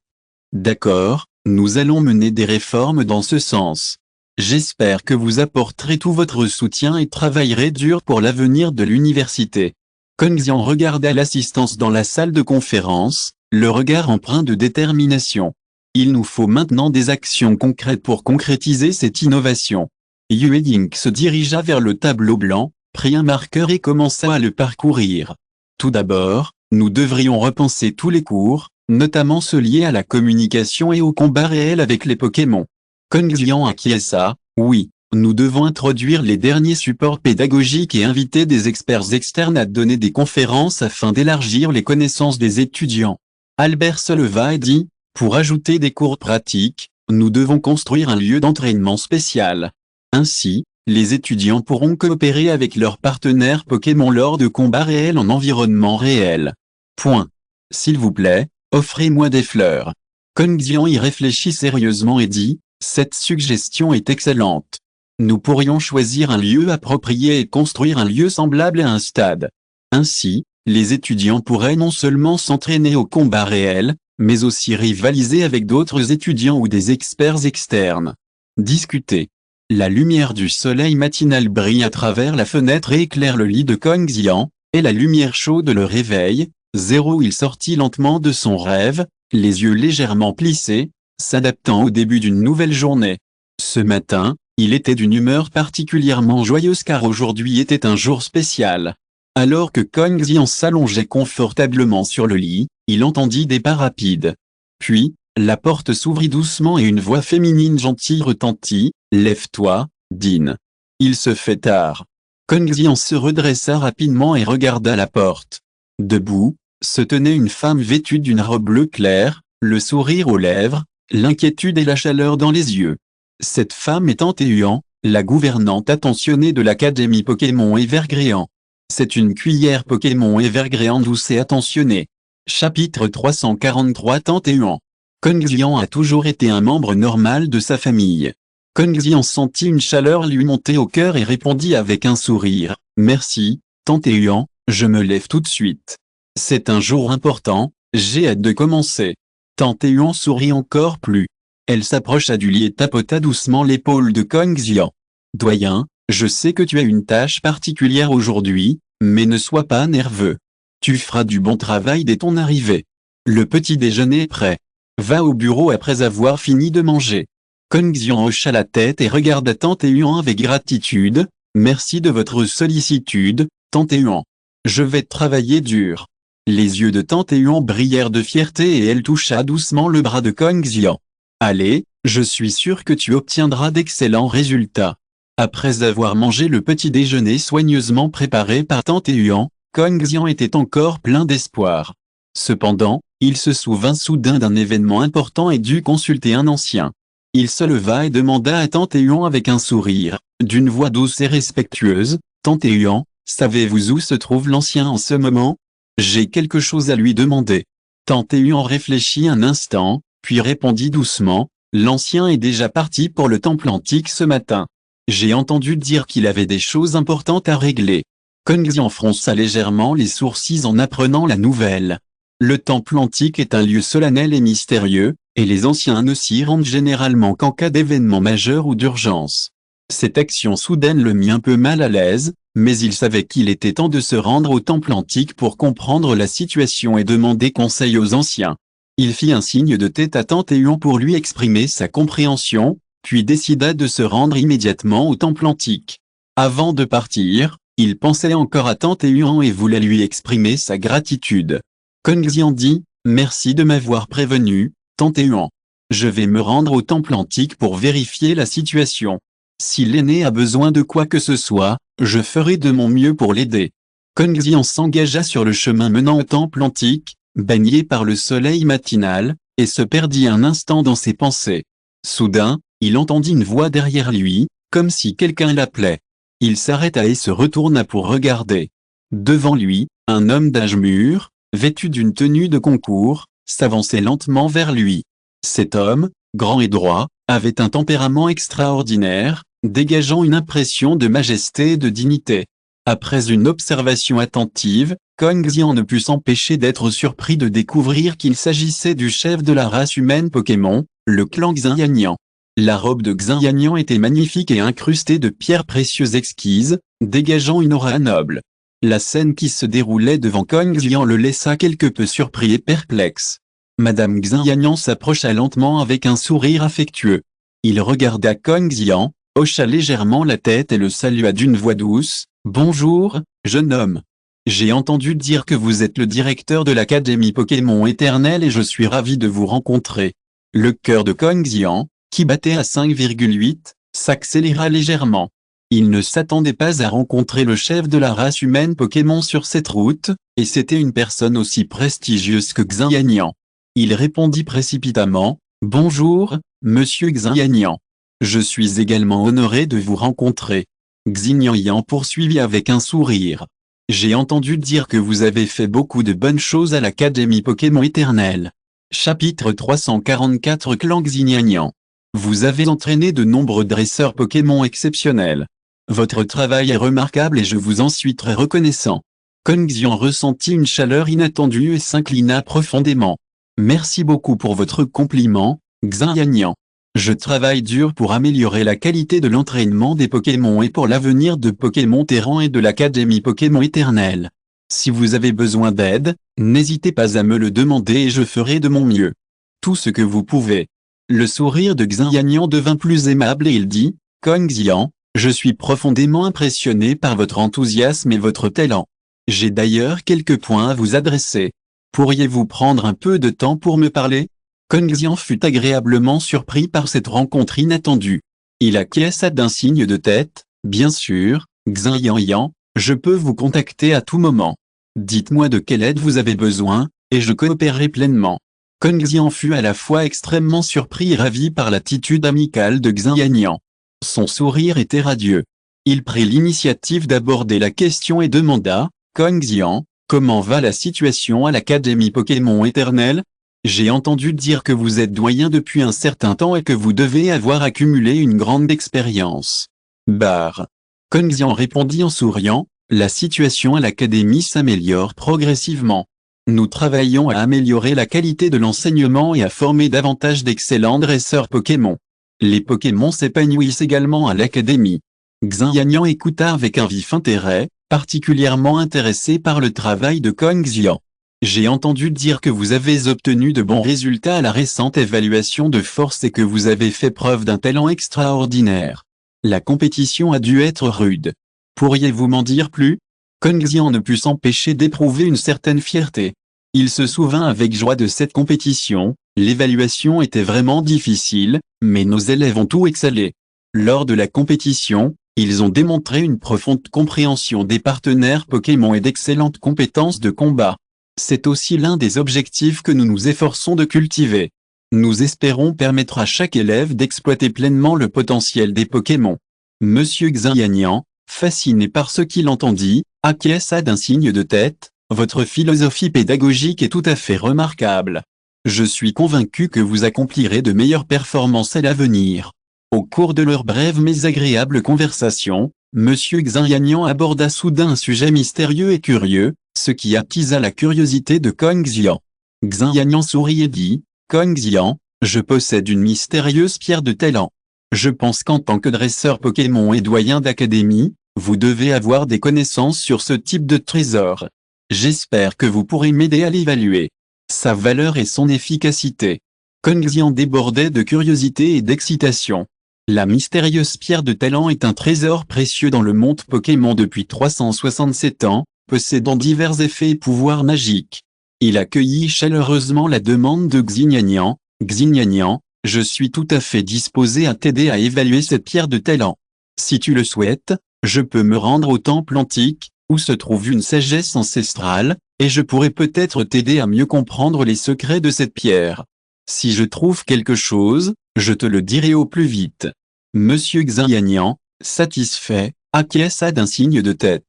A: D'accord, nous allons mener des réformes dans ce sens. J'espère que vous apporterez tout votre soutien et travaillerez dur pour l'avenir de l'université. Kong Xian regarda l'assistance dans la salle de conférence, le regard empreint de détermination. Il nous faut maintenant des actions concrètes pour concrétiser cette innovation. Yue Ying se dirigea vers le tableau blanc, prit un marqueur et commença à le parcourir. Tout d'abord, nous devrions repenser tous les cours, notamment ceux liés à la communication et au combat réel avec les Pokémon. Kong Xian acquiesça, oui, nous devons introduire les derniers supports pédagogiques et inviter des experts externes à donner des conférences afin d'élargir les connaissances des étudiants. Albert se leva et dit, pour ajouter des cours pratiques, nous devons construire un lieu d'entraînement spécial. Ainsi, les étudiants pourront coopérer avec leurs partenaires Pokémon lors de combats réels en environnement réel. Point. S'il vous plaît, offrez-moi des fleurs. Kong Xian y réfléchit sérieusement et dit, cette suggestion est excellente. Nous pourrions choisir un lieu approprié et construire un lieu semblable à un stade. Ainsi, les étudiants pourraient non seulement s'entraîner au combat réel, mais aussi rivaliser avec d'autres étudiants ou des experts externes. Discuter. La lumière du soleil matinal brille à travers la fenêtre et éclaire le lit de Kong Xian, et la lumière chaude le réveille. Il sortit lentement de son rêve, les yeux légèrement plissés, s'adaptant au début d'une nouvelle journée. Ce matin, il était d'une humeur particulièrement joyeuse car aujourd'hui était un jour spécial. Alors que Kong Xian s'allongeait confortablement sur le lit, il entendit des pas rapides. Puis, la porte s'ouvrit doucement et une voix féminine gentille retentit, « Lève-toi, Dean. Il se fait tard. » Kong Xian se redressa rapidement et regarda la porte. Debout, se tenait une femme vêtue d'une robe bleu clair, le sourire aux lèvres, l'inquiétude et la chaleur dans les yeux. Cette femme est Tante Huan, la gouvernante attentionnée de l'Académie Pokémon Evergréant. C'est une cuillère Pokémon Evergréant douce et attentionnée. Chapitre 343 Tante Huan. Kong Xian a toujours été un membre normal de sa famille. Kong Xian sentit une chaleur lui monter au cœur et répondit avec un sourire, « Merci, Tante Huan, je me lève tout de suite. C'est un jour important, j'ai hâte de commencer. » Tante Huan sourit encore plus. Elle s'approcha du lit et tapota doucement l'épaule de Kong Xian. « Doyen, je sais que tu as une tâche particulière aujourd'hui, mais ne sois pas nerveux. Tu feras du bon travail dès ton arrivée. Le petit déjeuner est prêt. Va au bureau après avoir fini de manger. » Kong Xian hocha la tête et regarda Tante Huan avec gratitude. « Merci de votre sollicitude, Tante Huan. Je vais travailler dur. » Les yeux de Tante Huan brillèrent de fierté et elle toucha doucement le bras de Kong Xian. « Allez, je suis sûr que tu obtiendras d'excellents résultats. » Après avoir mangé le petit déjeuner soigneusement préparé par Tante Huan, Kong Xian était encore plein d'espoir. Cependant, il se souvint soudain d'un événement important et dut consulter un ancien. Il se leva et demanda à Tante Huan avec un sourire, d'une voix douce et respectueuse, « Tante Huan, savez-vous où se trouve l'ancien en ce moment? J'ai quelque chose à lui demander. » Tante Huan réfléchit un instant, puis répondit doucement, « L'ancien est déjà parti pour le temple antique ce matin. J'ai entendu dire qu'il avait des choses importantes à régler. » Kong Xian fronça légèrement les sourcils en apprenant la nouvelle. Le temple antique est un lieu solennel et mystérieux, et les anciens ne s'y rendent généralement qu'en cas d'événement majeur ou d'urgence. Cette action soudaine le mit un peu mal à l'aise, mais il savait qu'il était temps de se rendre au temple antique pour comprendre la situation et demander conseil aux anciens. Il fit un signe de tête à Tante Huan pour lui exprimer sa compréhension, puis décida de se rendre immédiatement au temple antique. Avant de partir, il pensait encore à Tante Huan et voulait lui exprimer sa gratitude. Kong Xian dit, Merci de m'avoir prévenu, Tante Huan. Je vais me rendre au temple antique pour vérifier la situation. Si l'aîné a besoin de quoi que ce soit, je ferai de mon mieux pour l'aider. Kong Xian s'engagea sur le chemin menant au temple antique, baigné par le soleil matinal, et se perdit un instant dans ses pensées. Soudain, il entendit une voix derrière lui, comme si quelqu'un l'appelait. Il s'arrêta et se retourna pour regarder. Devant lui, un homme d'âge mûr, vêtu d'une tenue de concours, s'avançait lentement vers lui. Cet homme, grand et droit, avait un tempérament extraordinaire, dégageant une impression de majesté et de dignité. Après une observation attentive, Kong Xian ne put s'empêcher d'être surpris de découvrir qu'il s'agissait du chef de la race humaine Pokémon, le clan Xianyang. La robe de Xianyang était magnifique et incrustée de pierres précieuses exquises, dégageant une aura noble. La scène qui se déroulait devant Kong Xian le laissa quelque peu surpris et perplexe. Madame Xianyang s'approcha lentement avec un sourire affectueux. Il regarda Kong Xian, hocha légèrement la tête et le salua d'une voix douce. « Bonjour, jeune homme. J'ai entendu dire que vous êtes le directeur de l'Académie Pokémon Éternel et je suis ravi de vous rencontrer. » Le cœur de Kong Xian, qui battait à 5,8, s'accéléra légèrement. Il ne s'attendait pas à rencontrer le chef de la race humaine Pokémon sur cette route, et c'était une personne aussi prestigieuse que Xianyang. Il répondit précipitamment, « Bonjour, monsieur Xianyang. Je suis également honoré de vous rencontrer. » Xianyang poursuivit avec un sourire. « J'ai entendu dire que vous avez fait beaucoup de bonnes choses à l'Académie Pokémon Éternel. » Chapitre 344 Clan Xianyang. Vous avez entraîné de nombreux dresseurs Pokémon exceptionnels. Votre travail est remarquable et je vous en suis très reconnaissant. Kong Xian ressentit une chaleur inattendue et s'inclina profondément. Merci beaucoup pour votre compliment, Xianyang. Je travaille dur pour améliorer la qualité de l'entraînement des Pokémon et pour l'avenir de Pokémon Terran et de l'Académie Pokémon Éternel. Si vous avez besoin d'aide, n'hésitez pas à me le demander et je ferai de mon mieux. Tout ce que vous pouvez. Le sourire de Xianyang devint plus aimable et il dit, Kong Xian, je suis profondément impressionné par votre enthousiasme et votre talent. J'ai d'ailleurs quelques points à vous adresser. Pourriez-vous prendre un peu de temps pour me parler? Kong Xian fut agréablement surpris par cette rencontre inattendue. Il acquiesça d'un signe de tête, bien sûr, Xianyang, je peux vous contacter à tout moment. Dites-moi de quelle aide vous avez besoin, et je coopérerai pleinement. Kong Xian fut à la fois extrêmement surpris et ravi par l'attitude amicale de Xianyang. Son sourire était radieux. Il prit l'initiative d'aborder la question et demanda, Kong Xian, comment va la situation à l'Académie Pokémon Éternel? J'ai entendu dire que vous êtes doyen depuis un certain temps et que vous devez avoir accumulé une grande expérience. Kong Xian répondit en souriant, la situation à l'Académie s'améliore progressivement. Nous travaillons à améliorer la qualité de l'enseignement et à former davantage d'excellents dresseurs Pokémon. Les Pokémon s'épanouissent également à l'Académie. Xianyang écouta avec un vif intérêt, particulièrement intéressé par le travail de Kong Xian. J'ai entendu dire que vous avez obtenu de bons résultats à la récente évaluation de force et que vous avez fait preuve d'un talent extraordinaire. La compétition a dû être rude. Pourriez-vous m'en dire plus? Kong Xian ne put s'empêcher d'éprouver une certaine fierté. Il se souvint avec joie de cette compétition, l'évaluation était vraiment difficile, mais nos élèves ont tout excellé. Lors de la compétition, ils ont démontré une profonde compréhension des partenaires Pokémon et d'excellentes compétences de combat. C'est aussi l'un des objectifs que nous nous efforçons de cultiver. Nous espérons permettre à chaque élève d'exploiter pleinement le potentiel des Pokémon. Monsieur Xianyang, fasciné par ce qu'il entendit, acquiesça d'un signe de tête, votre philosophie pédagogique est tout à fait remarquable. Je suis convaincu que vous accomplirez de meilleures performances à l'avenir. Au cours de leur brève mais agréable conversation, Monsieur Xianyang aborda soudain un sujet mystérieux et curieux, ce qui attisa la curiosité de Kong Xian. Xianyang sourit et dit, Kong Xian, je possède une mystérieuse pierre de talent. Je pense qu'en tant que dresseur Pokémon et doyen d'académie, vous devez avoir des connaissances sur ce type de trésor. J'espère que vous pourrez m'aider à l'évaluer. Sa valeur et son efficacité. Kong Xian débordait de curiosité et d'excitation. La mystérieuse pierre de talent est un trésor précieux dans le monde Pokémon depuis 367 ans, possédant divers effets et pouvoirs magiques. Il accueillit chaleureusement la demande de Xinyanian. Xinyanian, je suis tout à fait disposé à t'aider à évaluer cette pierre de talent. Si tu le souhaites, je peux me rendre au temple antique, où se trouve une sagesse ancestrale, et je pourrais peut-être t'aider à mieux comprendre les secrets de cette pierre. Si je trouve quelque chose, je te le dirai au plus vite. Monsieur Xinyanian, satisfait, acquiesça d'un signe de tête.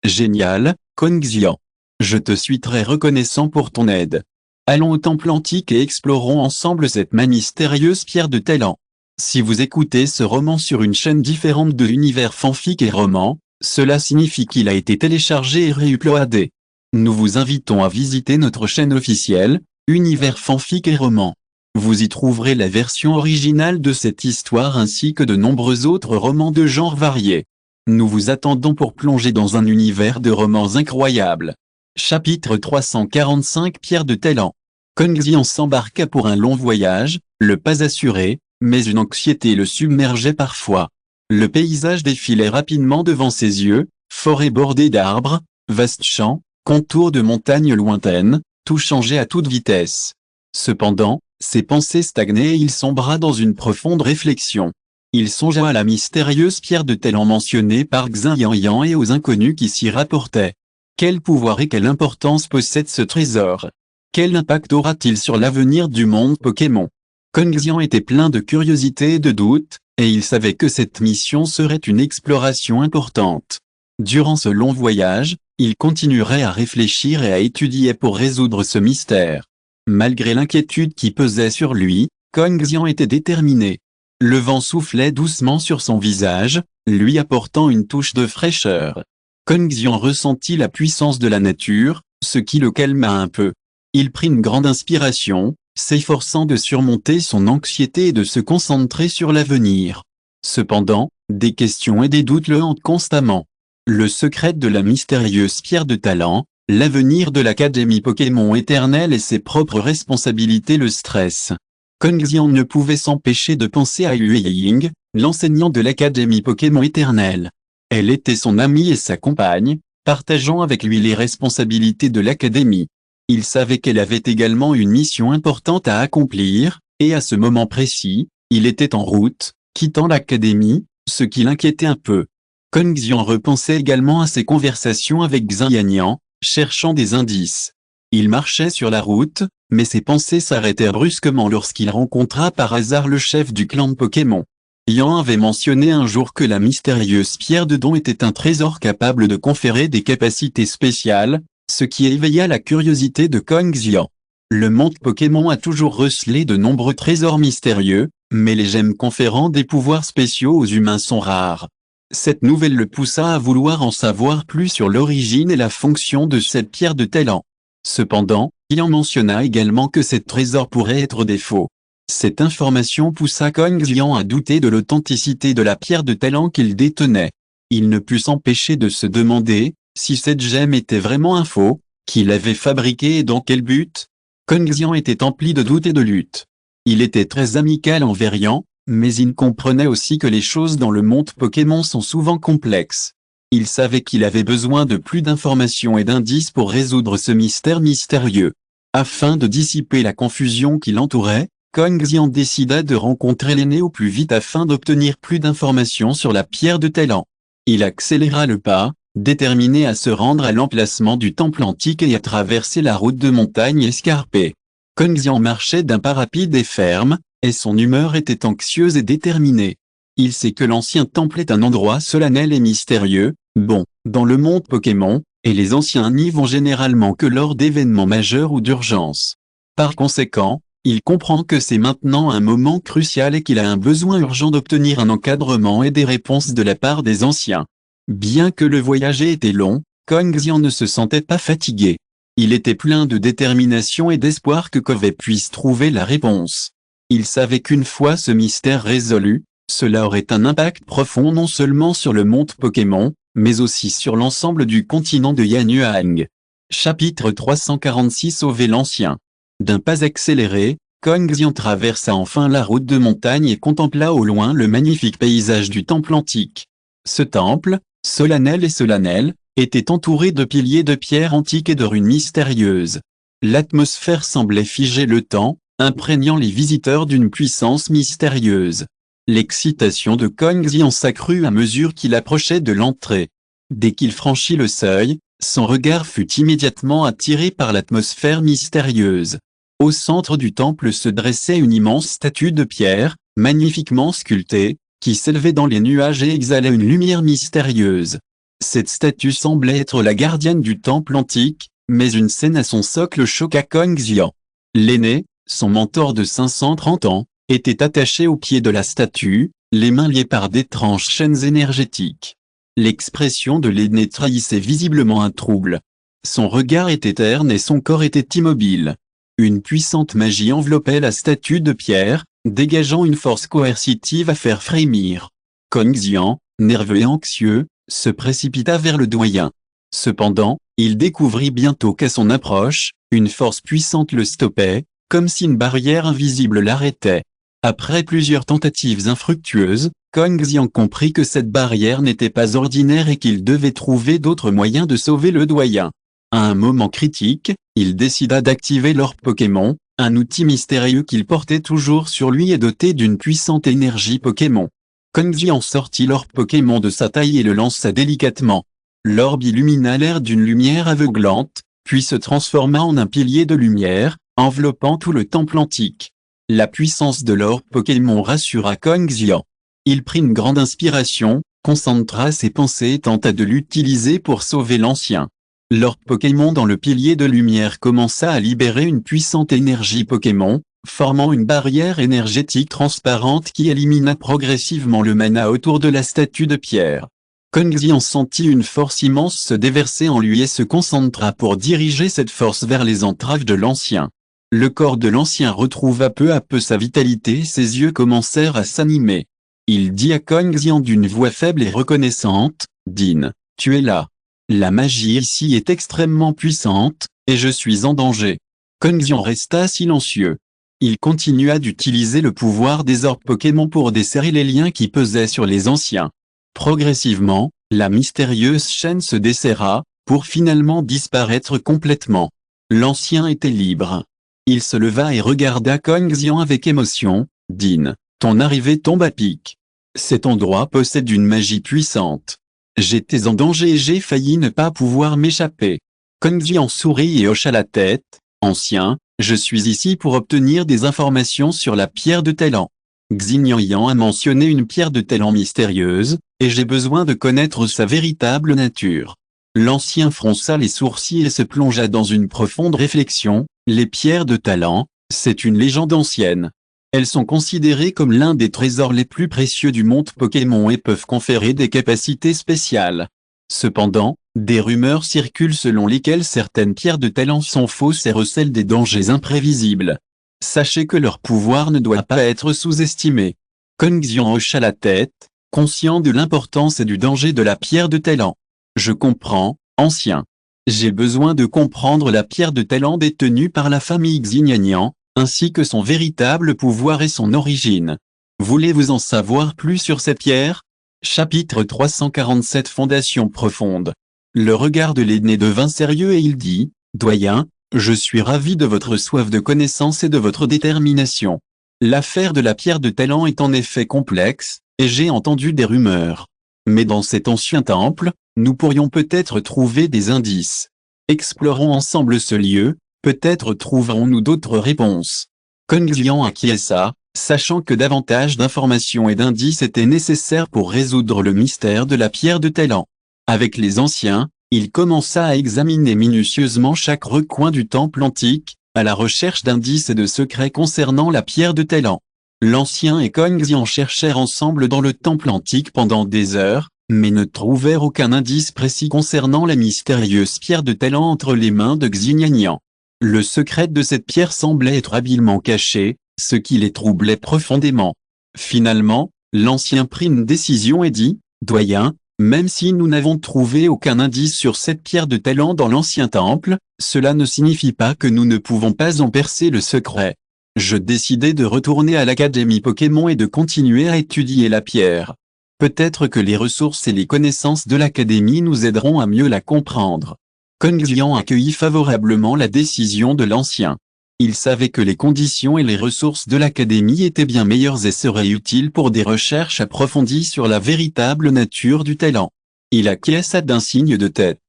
A: Génial, Kongxian. Je te suis très reconnaissant pour ton aide. Allons au temple antique et explorons ensemble cette mystérieuse pierre de talent. Si vous écoutez ce roman sur une chaîne différente de l'univers fanfic et roman, cela signifie qu'il a été téléchargé et réuploadé. Nous vous invitons à visiter notre chaîne officielle, Univers fanfic et roman. Vous y trouverez la version originale de cette histoire ainsi que de nombreux autres romans de genres variés. Nous vous attendons pour plonger dans un univers de romans incroyables. Chapitre 345 Pierre de talent. Kongxian s'embarqua pour un long voyage, le pas assuré, mais une anxiété le submergeait parfois. Le paysage défilait rapidement devant ses yeux, forêts bordées d'arbres, vastes champs, contours de montagnes lointaines, tout changeait à toute vitesse. Cependant, ses pensées stagnaient et il sombra dans une profonde réflexion. Il songea à la mystérieuse pierre de talent mentionnée par Xinyanian et aux inconnus qui s'y rapportaient. Quel pouvoir et quelle importance possède ce trésor? Quel impact aura-t-il sur l'avenir du monde Pokémon? Kongxian était plein de curiosité et de doutes, et il savait que cette mission serait une exploration importante. Durant ce long voyage, il continuerait à réfléchir et à étudier pour résoudre ce mystère. Malgré l'inquiétude qui pesait sur lui, Kongxian était déterminé. Le vent soufflait doucement sur son visage, lui apportant une touche de fraîcheur. Kongxian ressentit la puissance de la nature, ce qui le calma un peu. Il prit une grande inspiration, s'efforçant de surmonter son anxiété et de se concentrer sur l'avenir. Cependant, des questions et des doutes le hantent constamment. Le secret de la mystérieuse pierre de talent, l'avenir de l'Académie Pokémon éternelle et ses propres responsabilités le stressent. Kongxian ne pouvait s'empêcher de penser à Yue Ying, l'enseignant de l'Académie Pokémon éternelle. Elle était son amie et sa compagne, partageant avec lui les responsabilités de l'Académie. Il savait qu'elle avait également une mission importante à accomplir, et à ce moment précis, il était en route, quittant l'Académie, ce qui l'inquiétait un peu. Kongxian repensait également à ses conversations avec Xinyanian, cherchant des indices. Il marchait sur la route, mais ses pensées s'arrêtèrent brusquement lorsqu'il rencontra par hasard le chef du clan de Pokémon. Yan avait mentionné un jour que la mystérieuse pierre de don était un trésor capable de conférer des capacités spéciales, ce qui éveilla la curiosité de Kongxian. Le monde Pokémon a toujours recelé de nombreux trésors mystérieux, mais les gemmes conférant des pouvoirs spéciaux aux humains sont rares. Cette nouvelle le poussa à vouloir en savoir plus sur l'origine et la fonction de cette pierre de talent. Cependant, Yan mentionna également que ces trésors pourraient être des faux. Cette information poussa Kongxian à douter de l'authenticité de la pierre de talent qu'il détenait. Il ne put s'empêcher de se demander si cette gemme était vraiment un faux, qui l'avait fabriquée et dans quel but. Kongxian était empli de doutes et de luttes. Il était très amical envers Yan, mais il comprenait aussi que les choses dans le monde Pokémon sont souvent complexes. Il savait qu'il avait besoin de plus d'informations et d'indices pour résoudre ce mystère mystérieux. Afin de dissiper la confusion qui l'entourait, Kongxian décida de rencontrer l'aîné au plus vite afin d'obtenir plus d'informations sur la pierre de talent. Il accéléra le pas, déterminé à se rendre à l'emplacement du temple antique et à traverser la route de montagne escarpée. Kongxian marchait d'un pas rapide et ferme, et son humeur était anxieuse et déterminée. Il sait que l'ancien temple est un endroit solennel et mystérieux, dans le monde Pokémon, et les anciens n'y vont généralement que lors d'événements majeurs ou d'urgence. Par conséquent, il comprend que c'est maintenant un moment crucial et qu'il a un besoin urgent d'obtenir un encadrement et des réponses de la part des anciens. Bien que le voyage ait été long, Kongxian ne se sentait pas fatigué. Il était plein de détermination et d'espoir que Kove puisse trouver la réponse. Il savait qu'une fois ce mystère résolu, cela aurait un impact profond non seulement sur le monde Pokémon, mais aussi sur l'ensemble du continent de Yanyuan. Chapitre 346 Sauver l'ancien. D'un pas accéléré, Kongxian traversa enfin la route de montagne et contempla au loin le magnifique paysage du temple antique. Ce temple, solennel, était entouré de piliers de pierre antique et de runes mystérieuses. L'atmosphère semblait figer le temps, imprégnant les visiteurs d'une puissance mystérieuse. L'excitation de Kong Xian s'accrut à mesure qu'il approchait de l'entrée. Dès qu'il franchit le seuil, son regard fut immédiatement attiré par l'atmosphère mystérieuse. Au centre du temple se dressait une immense statue de pierre, magnifiquement sculptée, qui s'élevait dans les nuages et exhalait une lumière mystérieuse. Cette statue semblait être la gardienne du temple antique, mais une scène à son socle choqua Kong Xian. L'aîné, son mentor de 530 ans, était attaché au pied de la statue, les mains liées par d'étranges chaînes énergétiques. L'expression de l'aîné trahissait visiblement un trouble. Son regard était terne et son corps était immobile. Une puissante magie enveloppait la statue de pierre, dégageant une force coercitive à faire frémir. Kong Xian, nerveux et anxieux, se précipita vers le doyen. Cependant, il découvrit bientôt qu'à son approche, une force puissante le stoppait, comme si une barrière invisible l'arrêtait. Après plusieurs tentatives infructueuses, Kong Xian comprit que cette barrière n'était pas ordinaire et qu'il devait trouver d'autres moyens de sauver le doyen. À un moment critique, il décida d'activer l'orbe Pokémon, un outil mystérieux qu'il portait toujours sur lui et doté d'une puissante énergie Pokémon. Kong Xian sortit l'orbe Pokémon de sa taille et le lança délicatement. L'orbe illumina l'air d'une lumière aveuglante, puis se transforma en un pilier de lumière, enveloppant tout le temple antique. La puissance de l'orbe Pokémon rassura Kong Xian. Il prit une grande inspiration, concentra ses pensées et tenta de l'utiliser pour sauver l'ancien. L'orbe Pokémon dans le pilier de lumière commença à libérer une puissante énergie Pokémon, formant une barrière énergétique transparente qui élimina progressivement le mana autour de la statue de pierre. Kong Xian sentit une force immense se déverser en lui et se concentra pour diriger cette force vers les entraves de l'ancien. Le corps de l'ancien retrouva peu à peu sa vitalité et ses yeux commencèrent à s'animer. Il dit à Kong Xian d'une voix faible et reconnaissante, « Din, tu es là. La magie ici est extrêmement puissante, et je suis en danger. » Kong Xian resta silencieux. Il continua d'utiliser le pouvoir des orbes Pokémon pour desserrer les liens qui pesaient sur les anciens. Progressivement, la mystérieuse chaîne se desserra, pour finalement disparaître complètement. L'ancien était libre. Il se leva et regarda Kong Xian avec émotion, « Din, ton arrivée tombe à pic. Cet endroit possède une magie puissante. J'étais en danger et j'ai failli ne pas pouvoir m'échapper. » Kong Xian sourit et hocha la tête, « Ancien, je suis ici pour obtenir des informations sur la pierre de talent. Xignan a mentionné une pierre de talent mystérieuse, et j'ai besoin de connaître sa véritable nature. » L'ancien fronça les sourcils et se plongea dans une profonde réflexion. Les pierres de talent, c'est une légende ancienne. Elles sont considérées comme l'un des trésors les plus précieux du monde Pokémon et peuvent conférer des capacités spéciales. Cependant, des rumeurs circulent selon lesquelles certaines pierres de talent sont fausses et recèlent des dangers imprévisibles. Sachez que leur pouvoir ne doit pas être sous-estimé. Kong Xian hocha la tête, conscient de l'importance et du danger de la pierre de talent. Je comprends, ancien. J'ai besoin de comprendre la pierre de talent détenue par la famille Xignan, ainsi que son véritable pouvoir et son origine. Voulez-vous en savoir plus sur ces pierres? Chapitre 347 Fondation profonde. Le regard de l'aîné devint sérieux et il dit, « Doyen, je suis ravi de votre soif de connaissance et de votre détermination. L'affaire de la pierre de talent est en effet complexe, et j'ai entendu des rumeurs. Mais dans cet ancien temple, nous pourrions peut-être trouver des indices. Explorons ensemble ce lieu, peut-être trouverons-nous d'autres réponses. » Kong Xian acquiesça, sachant que davantage d'informations et d'indices étaient nécessaires pour résoudre le mystère de la pierre de talent. Avec les anciens, il commença à examiner minutieusement chaque recoin du temple antique, à la recherche d'indices et de secrets concernant la pierre de talent. L'ancien et Kong Xian cherchèrent ensemble dans le temple antique pendant des heures, mais ne trouvèrent aucun indice précis concernant la mystérieuse pierre de talent entre les mains de Xignan. Le secret de cette pierre semblait être habilement caché, ce qui les troublait profondément. Finalement, l'ancien prit une décision et dit, « Doyen, même si nous n'avons trouvé aucun indice sur cette pierre de talent dans l'ancien temple, cela ne signifie pas que nous ne pouvons pas en percer le secret. Je décidai de retourner à l'Académie Pokémon et de continuer à étudier la pierre. Peut-être que les ressources et les connaissances de l'Académie nous aideront à mieux la comprendre. » Kong Xian accueillit favorablement la décision de l'ancien. Il savait que les conditions et les ressources de l'académie étaient bien meilleures et seraient utiles pour des recherches approfondies sur la véritable nature du talent. Il acquiesça d'un signe de tête.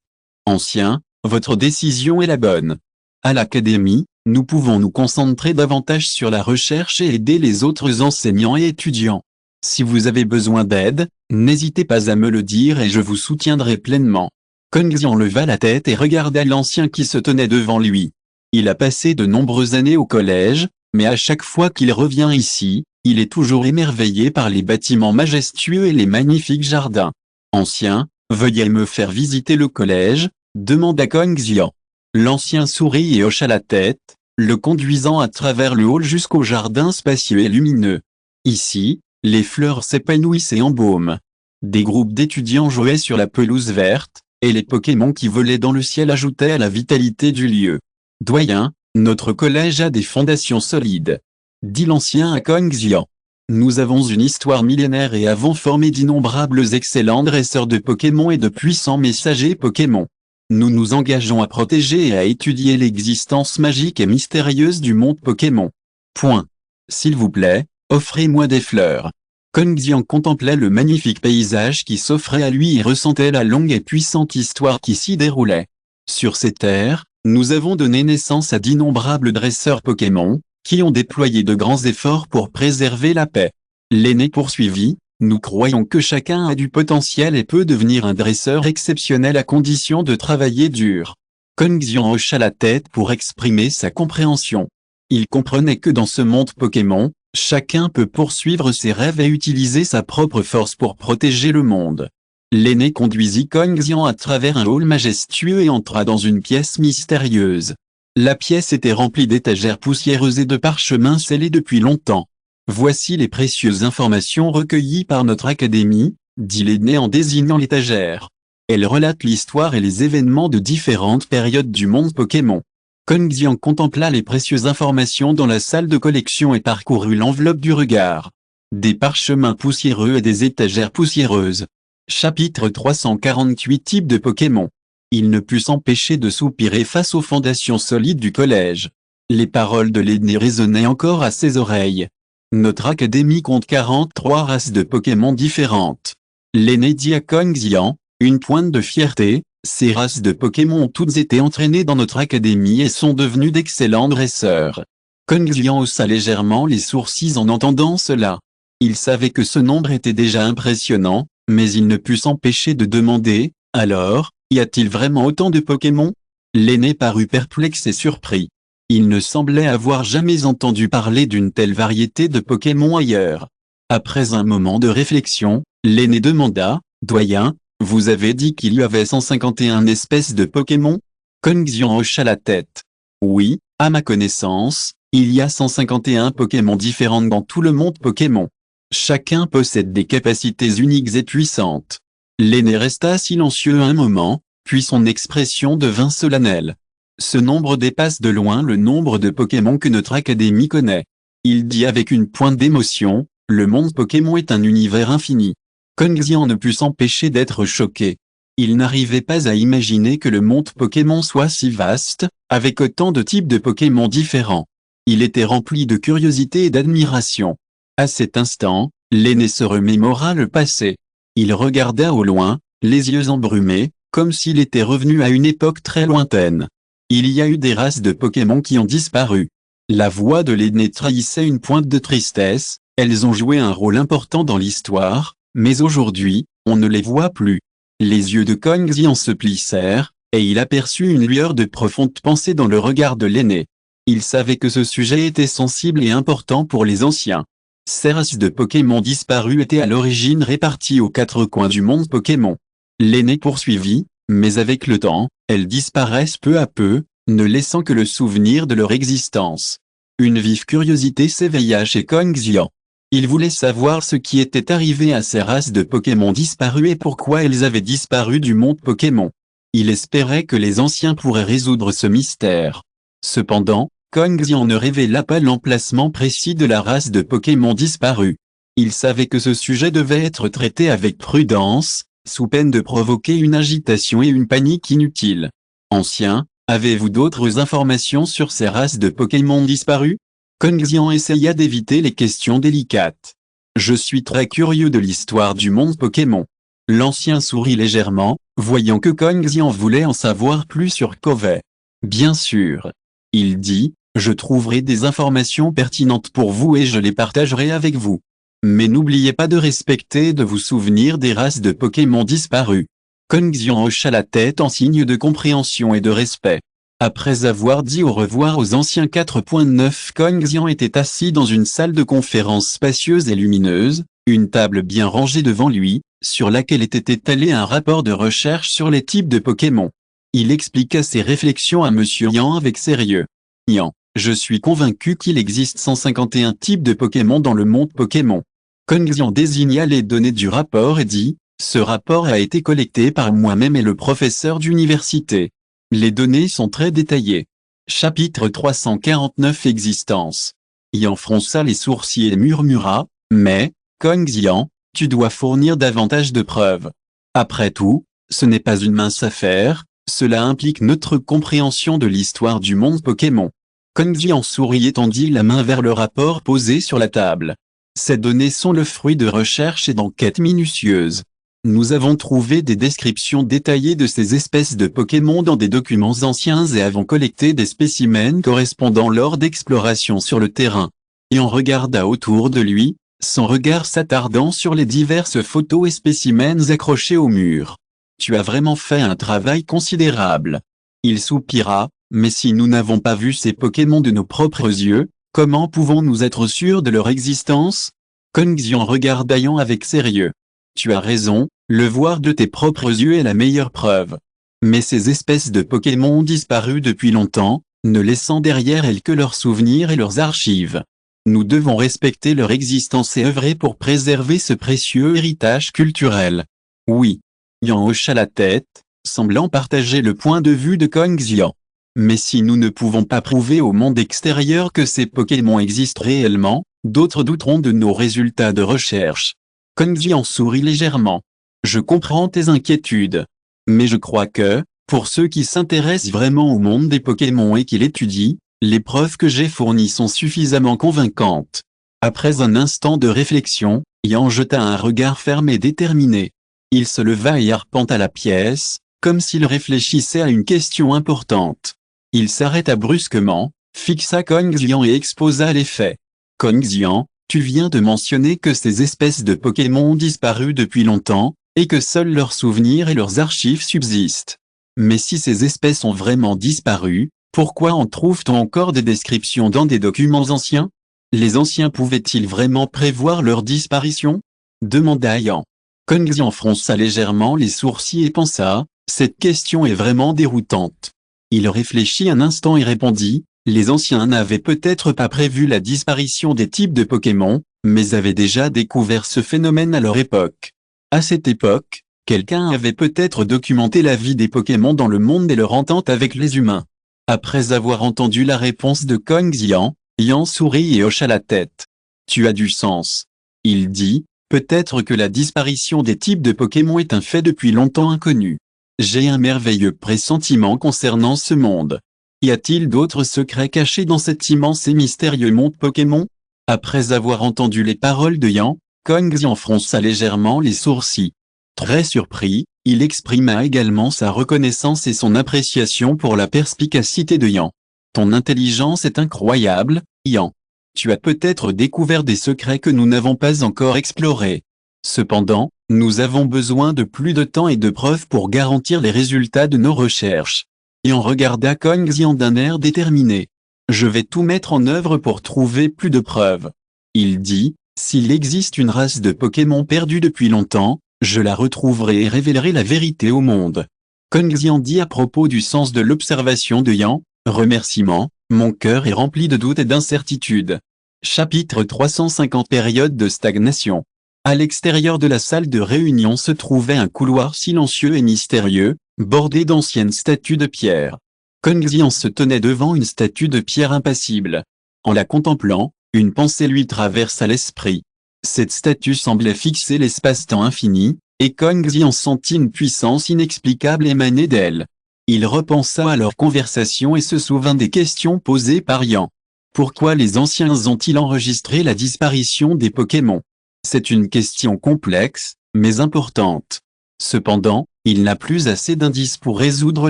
A: Ancien, votre décision est la bonne. À l'académie, nous pouvons nous concentrer davantage sur la recherche et aider les autres enseignants et étudiants. Si vous avez besoin d'aide, n'hésitez pas à me le dire et je vous soutiendrai pleinement. Kong Xian leva la tête et regarda l'ancien qui se tenait devant lui. Il a passé de nombreuses années au collège, mais à chaque fois qu'il revient ici, il est toujours émerveillé par les bâtiments majestueux et les magnifiques jardins. Ancien, veuillez me faire visiter le collège, demanda Kong Xian. L'ancien sourit et hocha la tête, le conduisant à travers le hall jusqu'au jardin spacieux et lumineux. Ici, les fleurs s'épanouissent et embaument. Des groupes d'étudiants jouaient sur la pelouse verte, et les Pokémon qui volaient dans le ciel ajoutaient à la vitalité du lieu. Doyen, notre collège a des fondations solides, dit l'ancien à Kong Xian. Nous avons une histoire millénaire et avons formé d'innombrables excellents dresseurs de Pokémon et de puissants messagers Pokémon. Nous nous engageons à protéger et à étudier l'existence magique et mystérieuse du monde Pokémon. Point. S'il vous plaît, offrez-moi des fleurs. Kong Xian contemplait le magnifique paysage qui s'offrait à lui et ressentait la longue et puissante histoire qui s'y déroulait. Sur ces terres, nous avons donné naissance à d'innombrables dresseurs Pokémon, qui ont déployé de grands efforts pour préserver la paix. L'aîné poursuivit, nous croyons que chacun a du potentiel et peut devenir un dresseur exceptionnel à condition de travailler dur. Kong Xian hocha la tête pour exprimer sa compréhension. Il comprenait que dans ce monde Pokémon, chacun peut poursuivre ses rêves et utiliser sa propre force pour protéger le monde. L'aîné conduisit Kong Xian à travers un hall majestueux et entra dans une pièce mystérieuse. La pièce était remplie d'étagères poussiéreuses et de parchemins scellés depuis longtemps. Voici les précieuses informations recueillies par notre académie, dit l'aîné en désignant l'étagère. Elle relate l'histoire et les événements de différentes périodes du monde Pokémon. Kong Xian contempla les précieuses informations dans la salle de collection et parcourut l'enveloppe du regard. Des parchemins poussiéreux et des étagères poussiéreuses. Chapitre 348 Types de Pokémon. Il ne put s'empêcher de soupirer face aux fondations solides du collège. Les paroles de l'aîné résonnaient encore à ses oreilles. Notre académie compte 43 races de Pokémon différentes. L'aîné dit à Kong Xian, une pointe de fierté, ces races de Pokémon ont toutes été entraînées dans notre académie et sont devenues d'excellents dresseurs. Kong Xian haussa légèrement les sourcils en entendant cela. Il savait que ce nombre était déjà impressionnant, mais il ne put s'empêcher de demander, alors, y a-t-il vraiment autant de Pokémon? L'aîné parut perplexe et surpris. Il ne semblait avoir jamais entendu parler d'une telle variété de Pokémon ailleurs. Après un moment de réflexion, l'aîné demanda, Doyen, vous avez dit qu'il y avait 151 espèces de Pokémon? Kong Xian hocha la tête. Oui, à ma connaissance, il y a 151 Pokémon différents dans tout le monde Pokémon. Chacun possède des capacités uniques et puissantes. L'aîné resta silencieux un moment, puis son expression devint solennelle. Ce nombre dépasse de loin le nombre de Pokémon que notre académie connaît. Il dit avec une pointe d'émotion, le monde Pokémon est un univers infini. Kong Xian ne put s'empêcher d'être choqué. Il n'arrivait pas à imaginer que le monde Pokémon soit si vaste, avec autant de types de Pokémon différents. Il était rempli de curiosité et d'admiration. À cet instant, l'aîné se remémora le passé. Il regarda au loin, les yeux embrumés, comme s'il était revenu à une époque très lointaine. Il y a eu des races de Pokémon qui ont disparu. La voix de l'aîné trahissait une pointe de tristesse, elles ont joué un rôle important dans l'histoire, mais aujourd'hui, on ne les voit plus. Les yeux de Kong Xian se plissèrent, et il aperçut une lueur de profonde pensée dans le regard de l'aîné. Il savait que ce sujet était sensible et important pour les anciens. Ces races de Pokémon disparus étaient à l'origine réparties aux quatre coins du monde Pokémon. L'aîné poursuivit, mais avec le temps, elles disparaissent peu à peu, ne laissant que le souvenir de leur existence. Une vive curiosité s'éveilla chez Kong Xian. Il voulait savoir ce qui était arrivé à ces races de Pokémon disparues et pourquoi elles avaient disparu du monde Pokémon. Il espérait que les anciens pourraient résoudre ce mystère. Cependant, Kong Xian ne révéla pas l'emplacement précis de la race de Pokémon disparue. Il savait que ce sujet devait être traité avec prudence, sous peine de provoquer une agitation et une panique inutiles. Ancien, avez-vous d'autres informations sur ces races de Pokémon disparues? Kong Xian essaya d'éviter les questions délicates. Je suis très curieux de l'histoire du monde Pokémon. L'ancien sourit légèrement, voyant que Kong Xian voulait en savoir plus sur Covey. Bien sûr. Il dit, je trouverai des informations pertinentes pour vous et je les partagerai avec vous. Mais n'oubliez pas de respecter et de vous souvenir des races de Pokémon disparues. Kong Xian hocha la tête en signe de compréhension et de respect. Après avoir dit au revoir aux anciens 4.9, Kong Xian était assis dans une salle de conférence spacieuse et lumineuse, une table bien rangée devant lui, sur laquelle était étalé un rapport de recherche sur les types de Pokémon. Il expliqua ses réflexions à Monsieur Yan avec sérieux. Yan, je suis convaincu qu'il existe 151 types de Pokémon dans le monde Pokémon. Kong Xian désigna les données du rapport et dit, ce rapport a été collecté par moi-même et le professeur d'université. Les données sont très détaillées. Chapitre 349 Existence. Yan fronça les sourcils et murmura, mais, Kong Xian, tu dois fournir davantage de preuves. Après tout, ce n'est pas une mince affaire, cela implique notre compréhension de l'histoire du monde Pokémon. Kong Xian sourit et tendit la main vers le rapport posé sur la table. Ces données sont le fruit de recherches et d'enquêtes minutieuses. Nous avons trouvé des descriptions détaillées de ces espèces de Pokémon dans des documents anciens et avons collecté des spécimens correspondants lors d'explorations sur le terrain. Et on regarda autour de lui, son regard s'attardant sur les diverses photos et spécimens accrochés au mur. Tu as vraiment fait un travail considérable. Il soupira, mais si nous n'avons pas vu ces Pokémon de nos propres yeux, comment pouvons-nous être sûrs de leur existence? Kong Xian regarda Yan avec sérieux. Tu as raison, le voir de tes propres yeux est la meilleure preuve. Mais ces espèces de Pokémon ont disparu depuis longtemps, ne laissant derrière elles que leurs souvenirs et leurs archives. Nous devons respecter leur existence et œuvrer pour préserver ce précieux héritage culturel. Oui. Yan hocha la tête, semblant partager le point de vue de Kong Xian. Mais si nous ne pouvons pas prouver au monde extérieur que ces Pokémon existent réellement, d'autres douteront de nos résultats de recherche. Kong Xian sourit légèrement. Je comprends tes inquiétudes. Mais je crois que, pour ceux qui s'intéressent vraiment au monde des Pokémon et qui l'étudient, les preuves que j'ai fournies sont suffisamment convaincantes. Après un instant de réflexion, Yan jeta un regard ferme et déterminé. Il se leva et arpenta la pièce, comme s'il réfléchissait à une question importante. Il s'arrêta brusquement, fixa Kong Xian et exposa les faits. Kong Xian, tu viens de mentionner que ces espèces de Pokémon ont disparu depuis longtemps, et que seuls leurs souvenirs et leurs archives subsistent. Mais si ces espèces ont vraiment disparu, pourquoi en trouve-t-on encore des descriptions dans des documents anciens? Les anciens pouvaient-ils vraiment prévoir leur disparition? Demanda Yan. Kong Xian fronça légèrement les sourcils et pensa, cette question est vraiment déroutante. Il réfléchit un instant et répondit, les anciens n'avaient peut-être pas prévu la disparition des types de Pokémon, mais avaient déjà découvert ce phénomène à leur époque. À cette époque, quelqu'un avait peut-être documenté la vie des Pokémon dans le monde et leur entente avec les humains. Après avoir entendu la réponse de Kong Xian, Yan sourit et hocha la tête. Tu as du sens. Il dit, peut-être que la disparition des types de Pokémon est un fait depuis longtemps inconnu. J'ai un merveilleux pressentiment concernant ce monde. Y a-t-il d'autres secrets cachés dans cet immense et mystérieux monde Pokémon? Après avoir entendu les paroles de Yan, Kong Xian fronça légèrement les sourcils. Très surpris, il exprima également sa reconnaissance et son appréciation pour la perspicacité de Yan. Ton intelligence est incroyable, Yan. Tu as peut-être découvert des secrets que nous n'avons pas encore explorés. Cependant, nous avons besoin de plus de temps et de preuves pour garantir les résultats de nos recherches. Yan regarda Kong Xian d'un air déterminé. Je vais tout mettre en œuvre pour trouver plus de preuves. Il dit, s'il existe une race de Pokémon perdue depuis longtemps, je la retrouverai et révélerai la vérité au monde. Kong Xian dit à propos du sens de l'observation de Yan, remerciement, mon cœur est rempli de doutes et d'incertitudes. Chapitre 350 Période de stagnation. À l'extérieur de la salle de réunion se trouvait un couloir silencieux et mystérieux, bordé d'anciennes statues de pierre. Kong Xian se tenait devant une statue de pierre impassible. En la contemplant, une pensée lui traversa l'esprit. Cette statue semblait fixer l'espace-temps infini, et Kong Xian sentit une puissance inexplicable émaner d'elle. Il repensa à leur conversation et se souvint des questions posées par Ian. Pourquoi les anciens ont-ils enregistré la disparition des Pokémon? C'est une question complexe, mais importante. Cependant, il n'a plus assez d'indices pour résoudre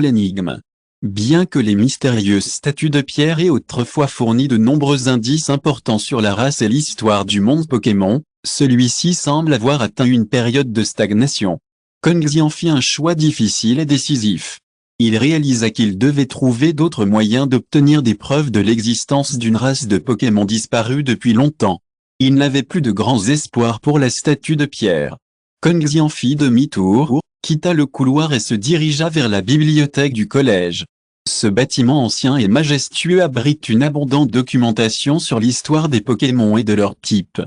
A: l'énigme. Bien que les mystérieuses statues de pierre aient autrefois fourni de nombreux indices importants sur la race et l'histoire du monde Pokémon, celui-ci semble avoir atteint une période de stagnation. Kong Xian fit un choix difficile et décisif. Il réalisa qu'il devait trouver d'autres moyens d'obtenir des preuves de l'existence d'une race de Pokémon disparue depuis longtemps. Il n'avait plus de grands espoirs pour la statue de pierre. Kong Xian fit demi-tour, quitta le couloir et se dirigea vers la bibliothèque du collège. Ce bâtiment ancien et majestueux abrite une abondante documentation sur l'histoire des Pokémon et de leur type.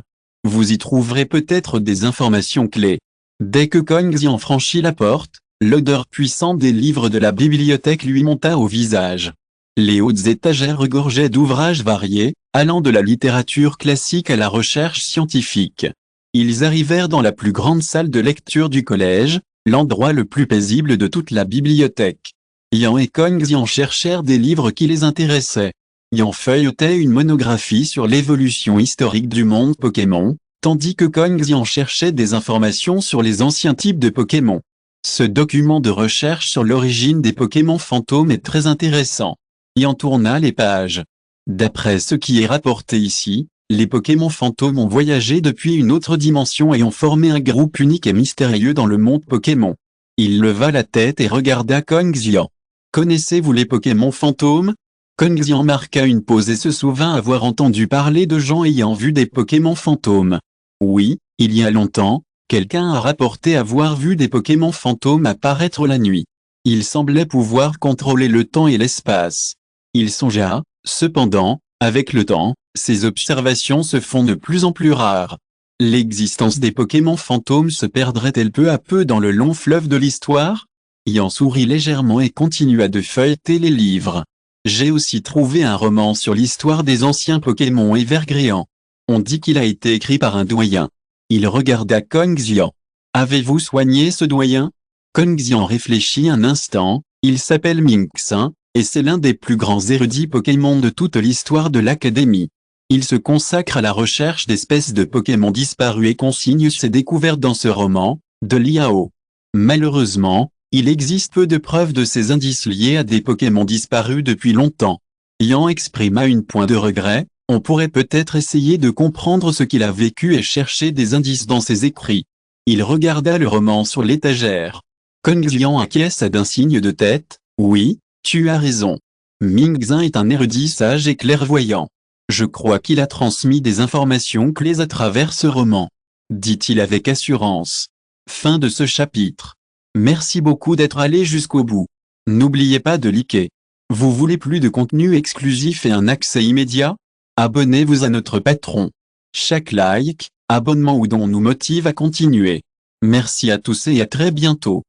A: Vous y trouverez peut-être des informations clés. Dès que Kong Xian franchit la porte, l'odeur puissante des livres de la bibliothèque lui monta au visage. Les hautes étagères regorgeaient d'ouvrages variés, allant de la littérature classique à la recherche scientifique. Ils arrivèrent dans la plus grande salle de lecture du collège, l'endroit le plus paisible de toute la bibliothèque. Ian et Kong Xian cherchèrent des livres qui les intéressaient. Ian feuilletait une monographie sur l'évolution historique du monde Pokémon, tandis que Kong Xian cherchait des informations sur les anciens types de Pokémon. Ce document de recherche sur l'origine des Pokémon fantômes est très intéressant. Ian tourna les pages. D'après ce qui est rapporté ici, les Pokémon fantômes ont voyagé depuis une autre dimension et ont formé un groupe unique et mystérieux dans le monde Pokémon. Il leva la tête et regarda Kong Xian. Connaissez-vous les Pokémon fantômes? Kong Xian marqua une pause et se souvint avoir entendu parler de gens ayant vu des Pokémon fantômes. Oui, il y a longtemps, quelqu'un a rapporté avoir vu des Pokémon fantômes apparaître la nuit. Ils semblaient pouvoir contrôler le temps et l'espace. Il songea, cependant, avec le temps, ces observations se font de plus en plus rares. L'existence des Pokémon fantômes se perdrait-elle peu à peu dans le long fleuve de l'histoire? Ian sourit légèrement et continua de feuilleter les livres. J'ai aussi trouvé un roman sur l'histoire des anciens Pokémon Evergréant. On dit qu'il a été écrit par un doyen. Il regarda Kong Xian. Avez-vous soigné ce doyen? Kong Xian réfléchit un instant, il s'appelle Mingxin, et c'est l'un des plus grands érudits Pokémon de toute l'histoire de l'Académie. Il se consacre à la recherche d'espèces de Pokémon disparus et consigne ses découvertes dans ce roman, de Liao. Malheureusement, il existe peu de preuves de ces indices liés à des Pokémon disparus depuis longtemps. Ian exprima une pointe de regret, on pourrait peut-être essayer de comprendre ce qu'il a vécu et chercher des indices dans ses écrits. Il regarda le roman sur l'étagère. Kong Xian acquiesça d'un signe de tête, oui, tu as raison. Mingxin est un érudit sage et clairvoyant. Je crois qu'il a transmis des informations clés à travers ce roman. Dit-il avec assurance. Fin de ce chapitre. Merci beaucoup d'être allé jusqu'au bout. N'oubliez pas de liker. Vous voulez plus de contenu exclusif et un accès immédiat? Abonnez-vous à notre Patreon. Chaque like, abonnement ou don nous motive à continuer. Merci à tous et à très bientôt.